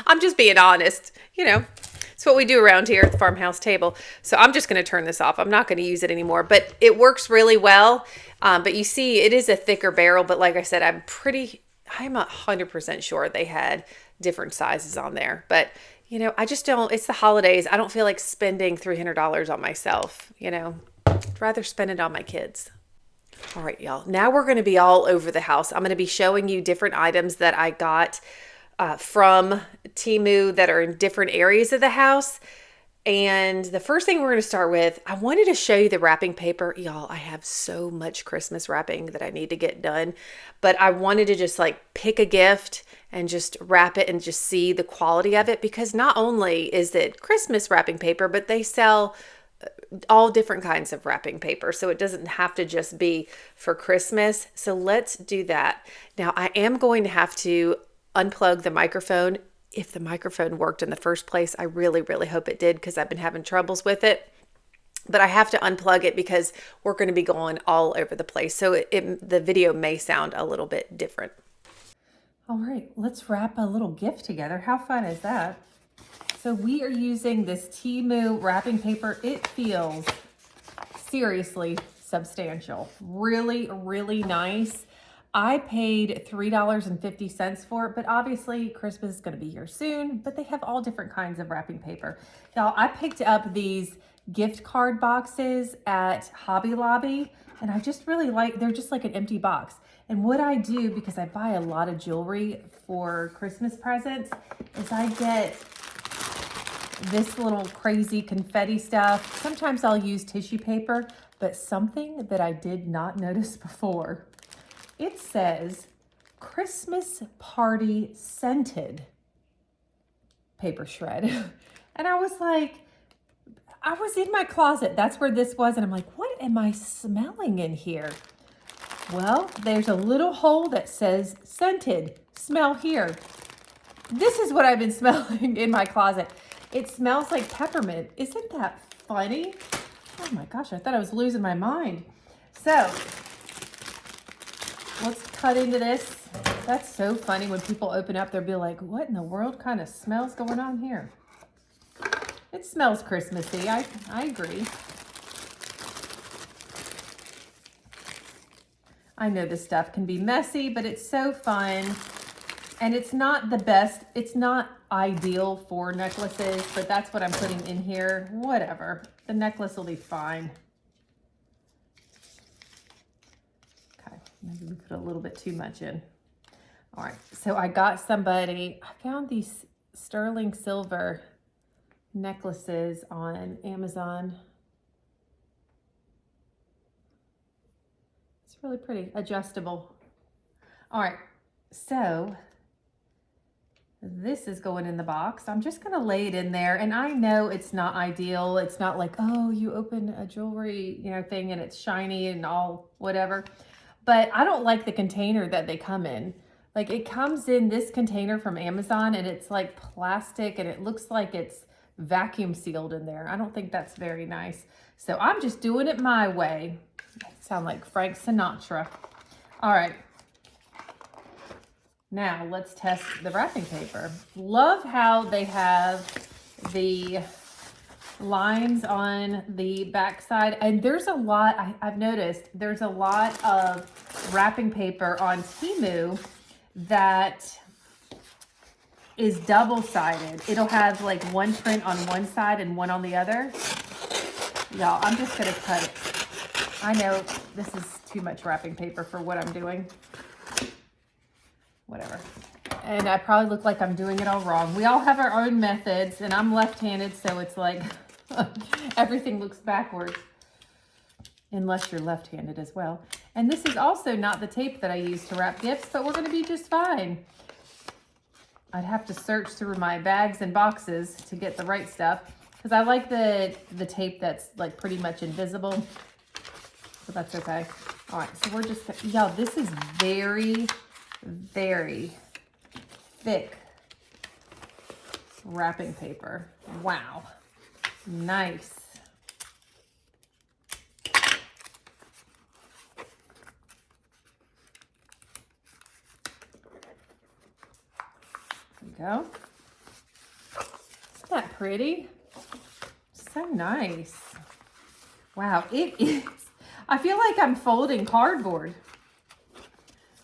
A: I'm just being honest, It's what we do around here at the farmhouse table. So I'm just going to turn this off. I'm not going to use it anymore, but it works really well. But you see, it is a thicker barrel, but like I said, I'm 100% sure they had different sizes on there. But, I just don't, it's the holidays. I don't feel like spending $300 on myself, I'd rather spend it on my kids. All right, y'all. Now we're going to be all over the house. I'm going to be showing you different items that I got from Temu that are in different areas of the house. And the first thing we're going to start with, I wanted to show you the wrapping paper. Y'all, I have so much Christmas wrapping that I need to get done. But I wanted to just pick a gift and just wrap it and just see the quality of it. Because not only is it Christmas wrapping paper, but they sell all different kinds of wrapping paper. So it doesn't have to just be for Christmas. So let's do that. Now I am going to have to unplug the microphone. If the microphone worked in the first place, I really, really hope it did because I've been having troubles with it. But I have to unplug it because we're going to be going all over the place. So the video may sound a little bit different. All right, let's wrap a little gift together. How fun is that? So we are using this Temu wrapping paper. It feels seriously substantial. Really, really nice. I paid $3.50 for it, but obviously Christmas is going to be here soon, but they have all different kinds of wrapping paper. Now, I picked up these gift card boxes at Hobby Lobby, and I just really they're just like an empty box. And what I do, because I buy a lot of jewelry for Christmas presents, is I get this little crazy confetti stuff. Sometimes I'll use tissue paper, but something that I did not notice before. It says Christmas party scented paper shred. And I was in my closet. That's where this was. And I'm like, what am I smelling in here? Well, there's a little hole that says scented, smell here. This is what I've been smelling in my closet. It smells like peppermint. Isn't that funny? Oh my gosh, I thought I was losing my mind. So let's cut into this. That's so funny when people open up, they'll be like, what in the world kind of smells going on here? It smells Christmassy, I agree. I know this stuff can be messy, but it's so fun. And it's not the best, it's not ideal for necklaces, but that's what I'm putting in here. Whatever, the necklace will be fine. Okay, maybe we put a little bit too much in. All right, so I got somebody, I found these sterling silver necklaces on Amazon. It's really pretty, adjustable. All right, so this is going in the box. I'm just gonna lay it in there, and I know it's not ideal. It's not like, oh, you open a jewelry, thing and it's shiny and all whatever. But I don't like the container that they come in. Like, it comes in this container from Amazon, and it's like plastic, and it looks like it's vacuum sealed in there. I don't think that's very nice. So I'm just doing it my way. I sound like Frank Sinatra. All right. Now let's test the wrapping paper. Love how they have the lines on the back side. And there's a lot, I've noticed, there's a lot of wrapping paper on Temu that is double-sided. It'll have like one print on one side and one on the other. Y'all, I'm just gonna cut it. I know this is too much wrapping paper for what I'm doing. Whatever. And I probably look like I'm doing it all wrong. We all have our own methods, and I'm left-handed, so it's like everything looks backwards. Unless you're left-handed as well. And this is also not the tape that I use to wrap gifts, but we're gonna be just fine. I'd have to search through my bags and boxes to get the right stuff, because I like the tape that's like pretty much invisible, so that's okay. All right, so we're just, y'all, this is very, very thick wrapping paper. Wow, nice. Go. Isn't that pretty? So nice. Wow, it is. I feel like I'm folding cardboard.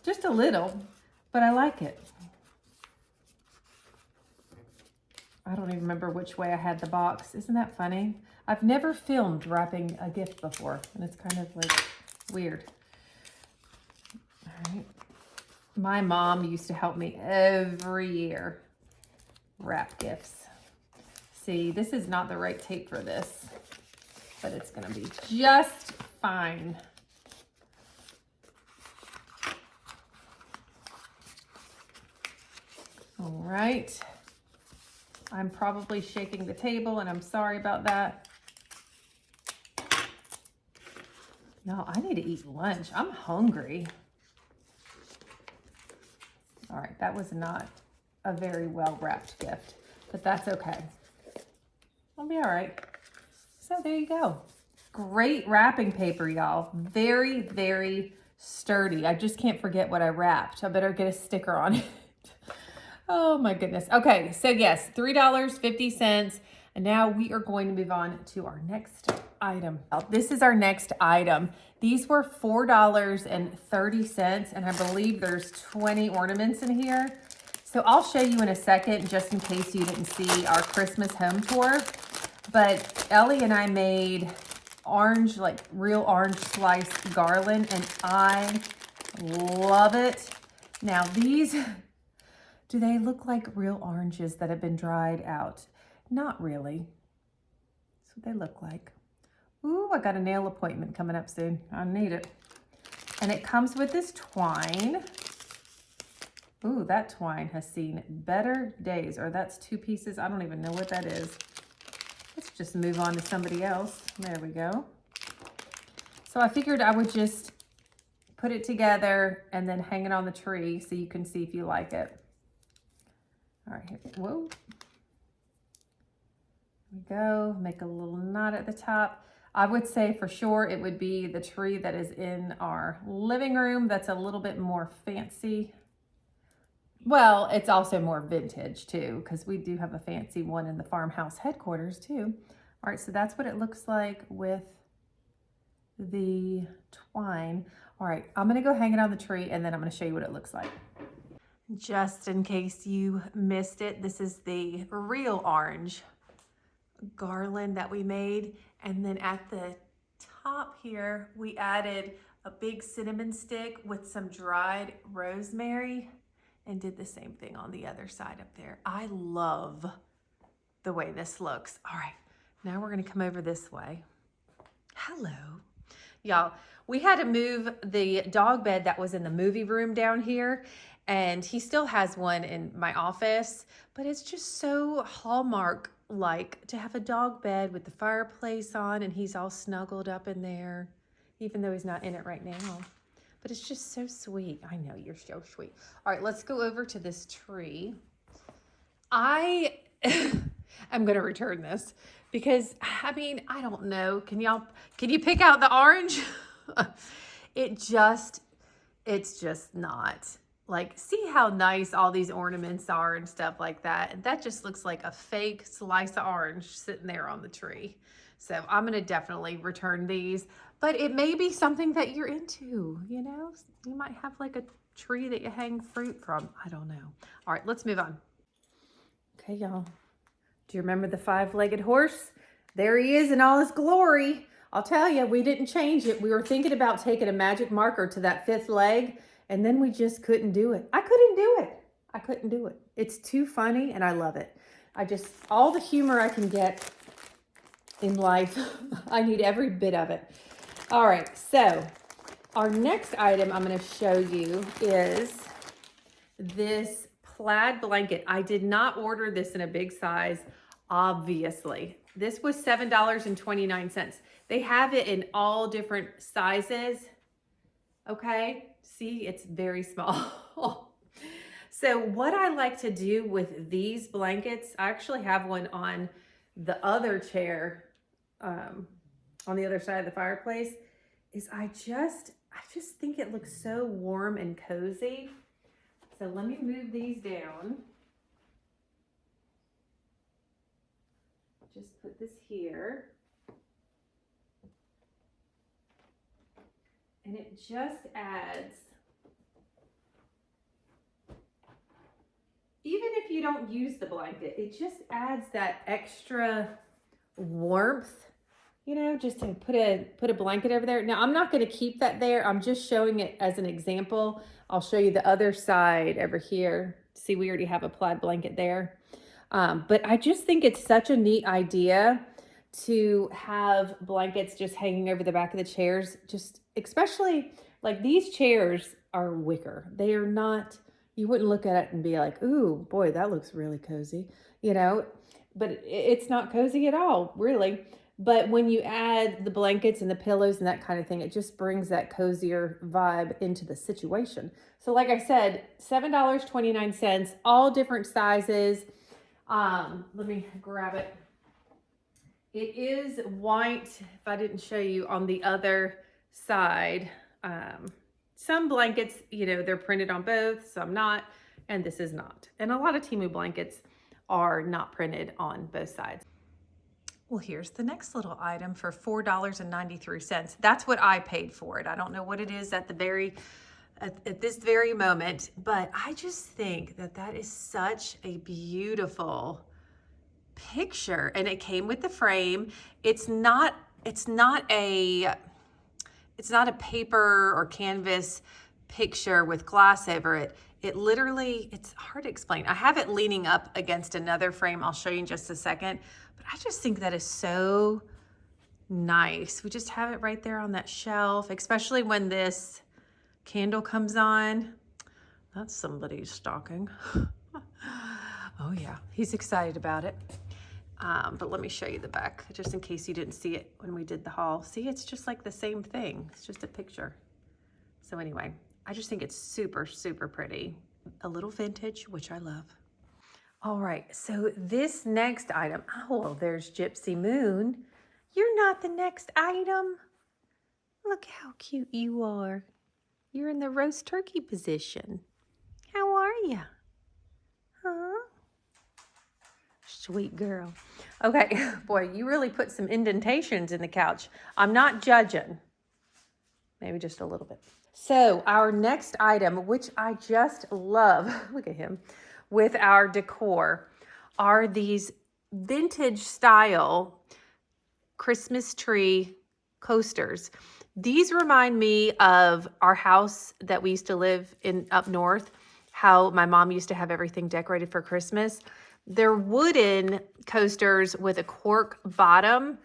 A: Just a little, but I like it. I don't even remember which way I had the box. Isn't that funny? I've never filmed wrapping a gift before, and it's kind of like weird. All right. My mom used to help me every year wrap gifts. See, this is not the right tape for this, but it's gonna be just fine. All right. I'm probably shaking the table, and I'm sorry about that. No, I need to eat lunch. I'm hungry. All right, that was not a very well wrapped gift, but that's okay. I'll be all right. So there you go. Great wrapping paper, y'all. Very, very sturdy. I just can't forget what I wrapped. I better get a sticker on it. Oh my goodness. Okay, so yes, $3.50. And now we are going to move on to our next item. This is our next item. These were $4.30, and I believe there's 20 ornaments in here. So I'll show you in a second, just in case you didn't see our Christmas home tour. But Ellie and I made orange, like real orange slice garland, and I love it. Now these, do they look like real oranges that have been dried out? Not really. That's what they look like. Ooh, I got a nail appointment coming up soon. I need it. And it comes with this twine. Ooh, that twine has seen better days. Or that's two pieces. I don't even know what that is. Let's just move on to somebody else. There we go. So I figured I would just put it together and then hang it on the tree so you can see if you like it. All right, here, whoa. There we go, make a little knot at the top. I would say for sure it would be the tree that is in our living room. That's a little bit more fancy. Well, it's also more vintage too, because we do have a fancy one in the farmhouse headquarters too. All right, so that's what it looks like with the twine. All right, I'm gonna go hang it on the tree and then I'm gonna show you what it looks like. Just in case you missed it, this is the real orange garland that we made. And then at the top here, we added a big cinnamon stick with some dried rosemary and did the same thing on the other side up there. I love the way this looks. All right, now we're gonna come over this way. Hello. Y'all, we had to move the dog bed that was in the movie room down here, and he still has one in my office, but it's just so Hallmark-like to have a dog bed with the fireplace on, and he's all snuggled up in there, even though he's not in it right now. But it's just so sweet. I know, you're so sweet. All right, let's go over to this tree. I am gonna return this because, I mean, I don't know. Can you pick out the orange? It's just not. Like, see how nice all these ornaments are and stuff like that. And that just looks like a fake slice of orange sitting there on the tree. So I'm gonna definitely return these, but it may be something that you're into, you know? You might have like a tree that you hang fruit from. I don't know. All right, let's move on. Okay, y'all. Do you remember the 5-legged horse? There he is in all his glory. I'll tell you, we didn't change it. We were thinking about taking a magic marker to that 5th leg, and then we just couldn't do it. I couldn't do it. It's too funny, and I love it. All the humor I can get in life, I need every bit of it. All right, so our next item I'm going to show you is this plaid blanket. I did not order this in a big size, obviously. This was $7.29. They have it in all different sizes. Okay, see, it's very small. So what I like to do with these blankets, I actually have one on the other chair, on the other side of the fireplace, is I just think it looks so warm and cozy. So let me move these down. Just put this here. And it just adds, even if you don't use the blanket, it just adds that extra warmth, you know, just to put a blanket over there. Now, I'm not going to keep that there. I'm just showing it as an example. I'll show you the other side over here. See, we already have a plaid blanket there. But I just think it's such a neat idea to have blankets just hanging over the back of the chairs. Just especially like these chairs are wicker. They are not, you wouldn't look at it and be like, ooh, boy, that looks really cozy, you know, but it's not cozy at all, really. But when you add the blankets and the pillows and that kind of thing, it just brings that cozier vibe into the situation. So like I said, $7.29, all different sizes. Let me grab it. It is white, if I didn't show you on the other side. Some blankets, you know, they're printed on both, some not, and this is not. And a lot of Temu blankets are not printed on both sides. Well, here's the next little item for $4.93. That's what I paid for it. I don't know what it is at this very moment, but I just think that that is such a beautiful picture, and it came with the frame. It's not a paper or canvas picture with glass over it. It literally, it's hard to explain. I have it leaning up against another frame. I'll show you in just a second, but I just think that is so nice. We just have it right there on that shelf, especially when this candle comes on. That's somebody's stocking. Oh yeah, he's excited about it. But let me show you the back, just in case you didn't see it when we did the haul. See, it's just like the same thing. It's just a picture. So anyway, I just think it's super, super pretty. A little vintage, which I love. All right, so this next item, oh, there's Gypsy Moon. You're not the next item. Look how cute you are. You're in the roast turkey position. How are you? Huh? Sweet girl. Okay, boy, you really put some indentations in the couch. I'm not judging. Maybe just a little bit. So our next item, which I just love, look at him, with our decor, are these vintage style Christmas tree coasters. These remind me of our house that we used to live in up north, how my mom used to have everything decorated for Christmas. They're wooden coasters with a cork bottom,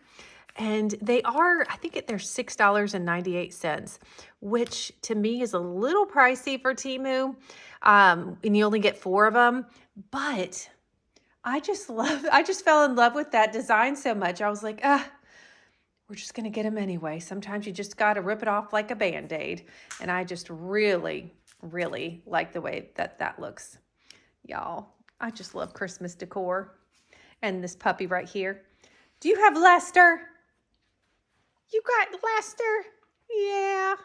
A: and they are, I think they're $6.98, which to me is a little pricey for Temu. And you only get 4 of them, but I just fell in love with that design so much. I was like, we're just going to get them anyway. Sometimes you just got to rip it off like a Band-Aid. And I just really, really like the way that looks. Y'all, I just love Christmas decor. And this puppy right here. Do you have Lester? You got Lester? Yeah.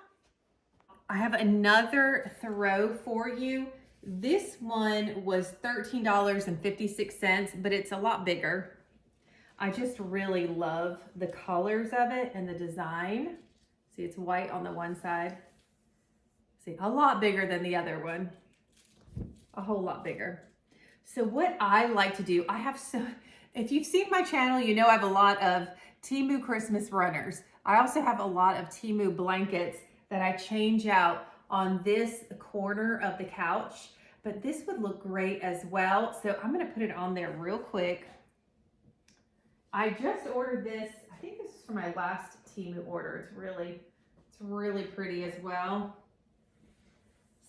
A: I have another throw for you. This one was $13.56, but it's a lot bigger. I just really love the colors of it and the design. See, it's white on the one side. See, a lot bigger than the other one. A whole lot bigger. So what I like to do, if you've seen my channel, you know I have a lot of Temu Christmas runners. I also have a lot of Temu blankets that I change out on this corner of the couch, but this would look great as well. So I'm gonna put it on there real quick. I just ordered this. I think this is for my last Temu order. It's really pretty as well.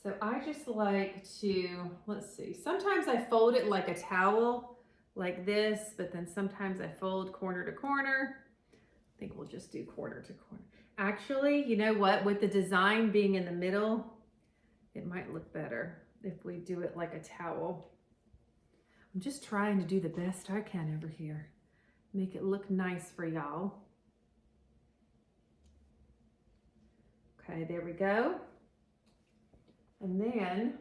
A: So I just like to, let's see, sometimes I fold it like a towel, like this, but then sometimes I fold corner to corner. I think we'll just do corner to corner. Actually, you know what? With the design being in the middle, it might look better if we do it like a towel. I'm just trying to do the best I can over here. Make it look nice for y'all. Okay, there we go. And then,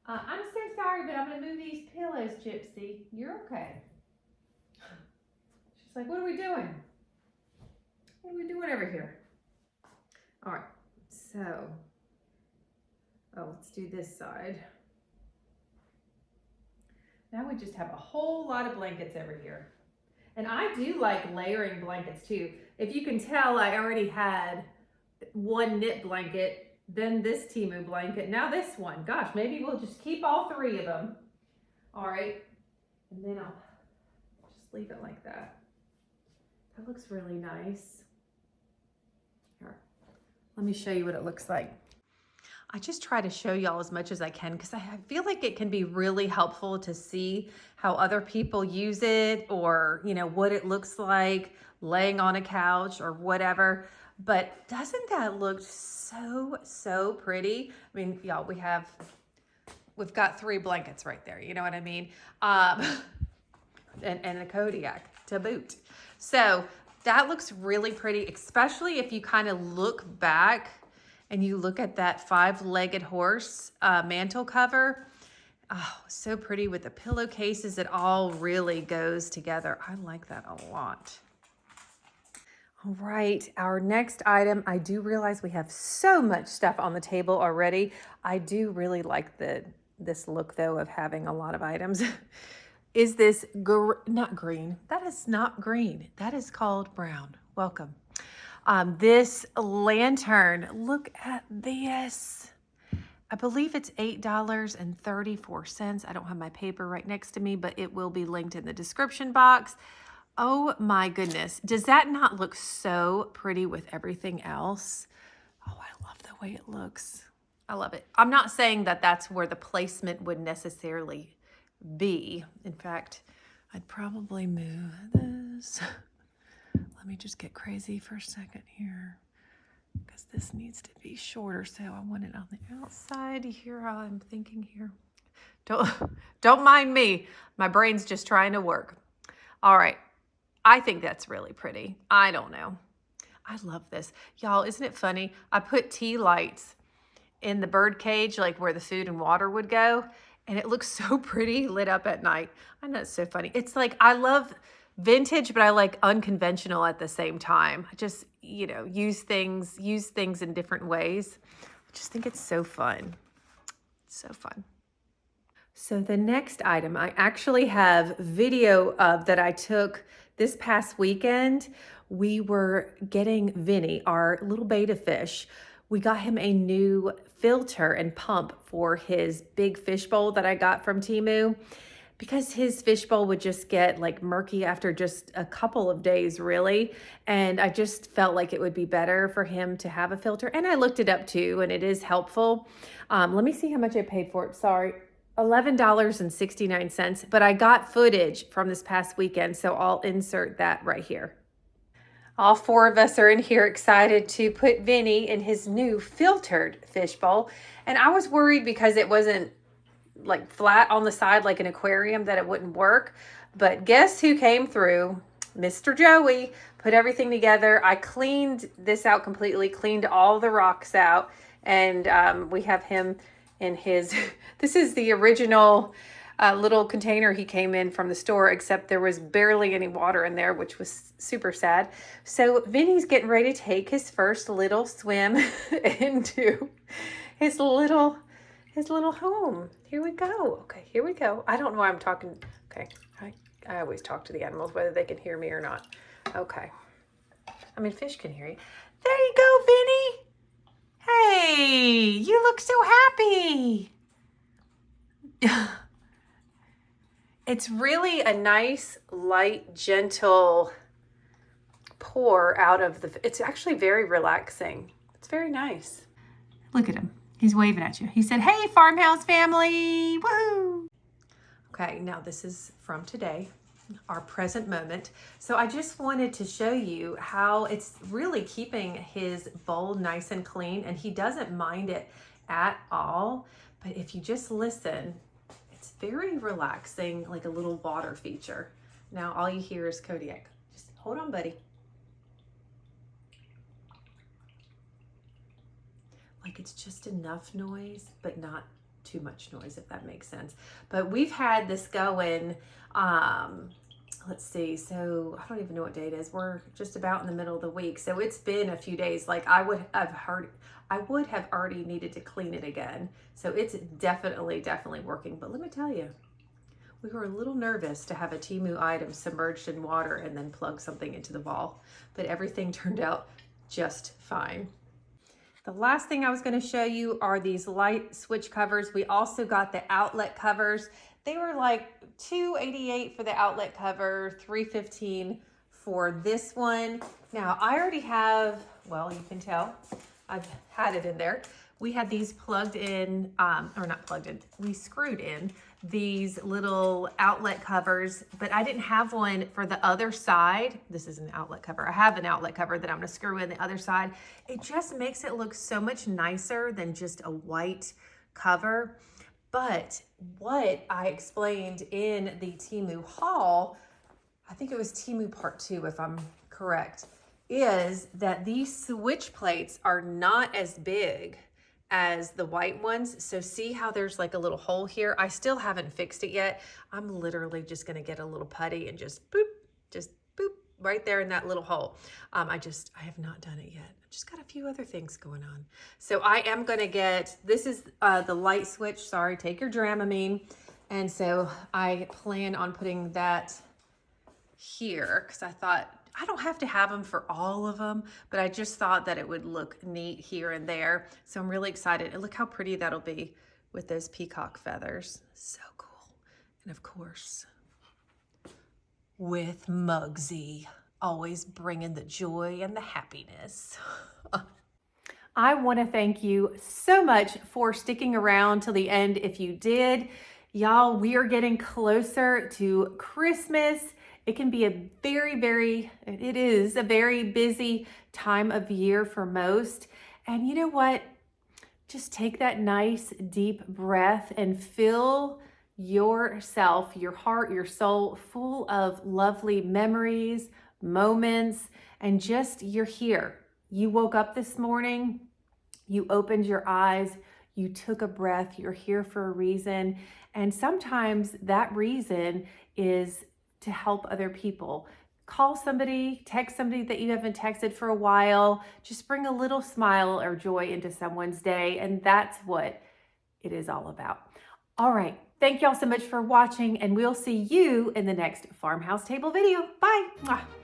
A: I'm so sorry, but I'm gonna move these pillows, Gypsy. You're okay. She's like, what are we doing? What are we doing over here? All right, so, let's do this side. Now we just have a whole lot of blankets over here. And I do like layering blankets too. If you can tell, I already had one knit blanket, then this Temu blanket, now this one. Gosh, maybe we'll just keep all 3 of them. All right, and then I'll just leave it like that. That looks really nice. Here, let me show you what it looks like. I just try to show y'all as much as I can because I feel like it can be really helpful to see how other people use it, or, you know, what it looks like laying on a couch or whatever. But doesn't that look so pretty? I mean, y'all, we've got 3 blankets right there. You know what I mean? And a Kodiak to boot. So that looks really pretty, especially if you kind of look back and you look at that 5-legged horse mantle cover. Oh, so pretty with the pillowcases. It all really goes together. I like that a lot. All right, our next item, I do realize we have so much stuff on the table already. I do really like this look though of having a lot of items. Is this not green? That is not green. That is called brown. Welcome. This lantern, look at this. I believe it's $8.34. I don't have my paper right next to me, but it will be linked in the description box. Oh my goodness. Does that not look so pretty with everything else? Oh, I love the way it looks. I love it. I'm not saying that that's where the placement would necessarily be. In fact, I'd probably move this. Let me just get crazy for a second here, because this needs to be shorter. So I want it on the outside. You hear how I'm thinking here? Don't mind me. My brain's just trying to work. All right. I think that's really pretty. I don't know. I love this. Y'all, isn't it funny? I put tea lights in the bird cage, like where the food and water would go, and it looks so pretty lit up at night. I know, it's so funny. It's like, I love vintage, but I like unconventional at the same time. I just, you know, use things in different ways. I just think it's so fun. So fun. So the next item I actually have video of that I took this past weekend. We were getting Vinny, our little betta fish. We got him a new filter and pump for his big fish bowl that I got from Temu, because his fishbowl would just get like murky after just a couple of days, really. And I just felt like it would be better for him to have a filter. And I looked it up too, and it is helpful. Let me see how much I paid for it. Sorry. $11.69, but I got footage from this past weekend, so I'll insert that right here. All four of us are in here excited to put Vinny in his new filtered fish bowl. And I was worried because it wasn't like flat on the side like an aquarium that it wouldn't work. But guess who came through? Mr. Joey put everything together. I cleaned this out completely, cleaned all the rocks out, and we have him in his, this is the original little container he came in from the store, except there was barely any water in there, which was super sad. So Vinny's getting ready to take his first little swim into his little home. Here we go. Okay, here we go. I don't know why I'm talking. Okay, I always talk to the animals, whether they can hear me or not. Okay. I mean, fish can hear you. There you go, Vinny. Hey, you look so happy. It's really a nice, light, gentle pour out of the, it's actually very relaxing. It's very nice. Look at him. He's waving at you. He said, hey, Farmhouse family, woohoo. Okay, now this is from today, our present moment. So I just wanted to show you how it's really keeping his bowl nice and clean, and he doesn't mind it at all. But if you just listen, it's very relaxing, like a little water feature. Now all you hear is Kodiak. Just hold on, buddy. Like it's just enough noise, but not too much noise, if that makes sense. But we've had this going, let's see, so I don't even know what day it is. We're just about in the middle of the week. So it's been a few days. Like I would have already needed to clean it again. So it's definitely working. But let me tell you, we were a little nervous to have a Temu item submerged in water and then plug something into the wall, but everything turned out just fine. The last thing I was going to show you are these light switch covers. We also got the outlet covers. They were like $2.88 for the outlet cover, $3.15 for this one. Now I already have, well, you can tell, I've had it in there. We had these plugged in, or not plugged in, we screwed in these little outlet covers, but I didn't have one for the other side. This is an outlet cover. I have an outlet cover that I'm gonna screw in the other side. It just makes it look so much nicer than just a white cover. But what I explained in the Temu haul, I think it was Temu part 2 if I'm correct, is that these switch plates are not as big as the white ones. So see how there's like a little hole here? I still haven't fixed it yet. I'm literally just gonna get a little putty and just boop right there in that little hole. I have not done it yet. I've just got a few other things going on. So I am gonna get, this is the light switch, sorry, take your Dramamine. And so I plan on putting that here because I thought, I don't have to have them for all of them, but I just thought that it would look neat here and there. So I'm really excited. And look how pretty that'll be with those peacock feathers. So cool. And of course, with Muggsy, always bringing the joy and the happiness. I want to thank you so much for sticking around till the end. If you did, y'all, we are getting closer to Christmas. It can be it is a very busy time of year for most. And you know what? Just take that nice deep breath and fill yourself, your heart, your soul full of lovely memories, moments, and just you're here. You woke up this morning, you opened your eyes, you took a breath, you're here for a reason. And sometimes that reason is to help other people. Call somebody, text somebody that you haven't texted for a while. Just bring a little smile or joy into someone's day. And that's what it is all about. All right. Thank y'all so much for watching, and we'll see you in the next Farmhouse Table video. Bye. Mwah.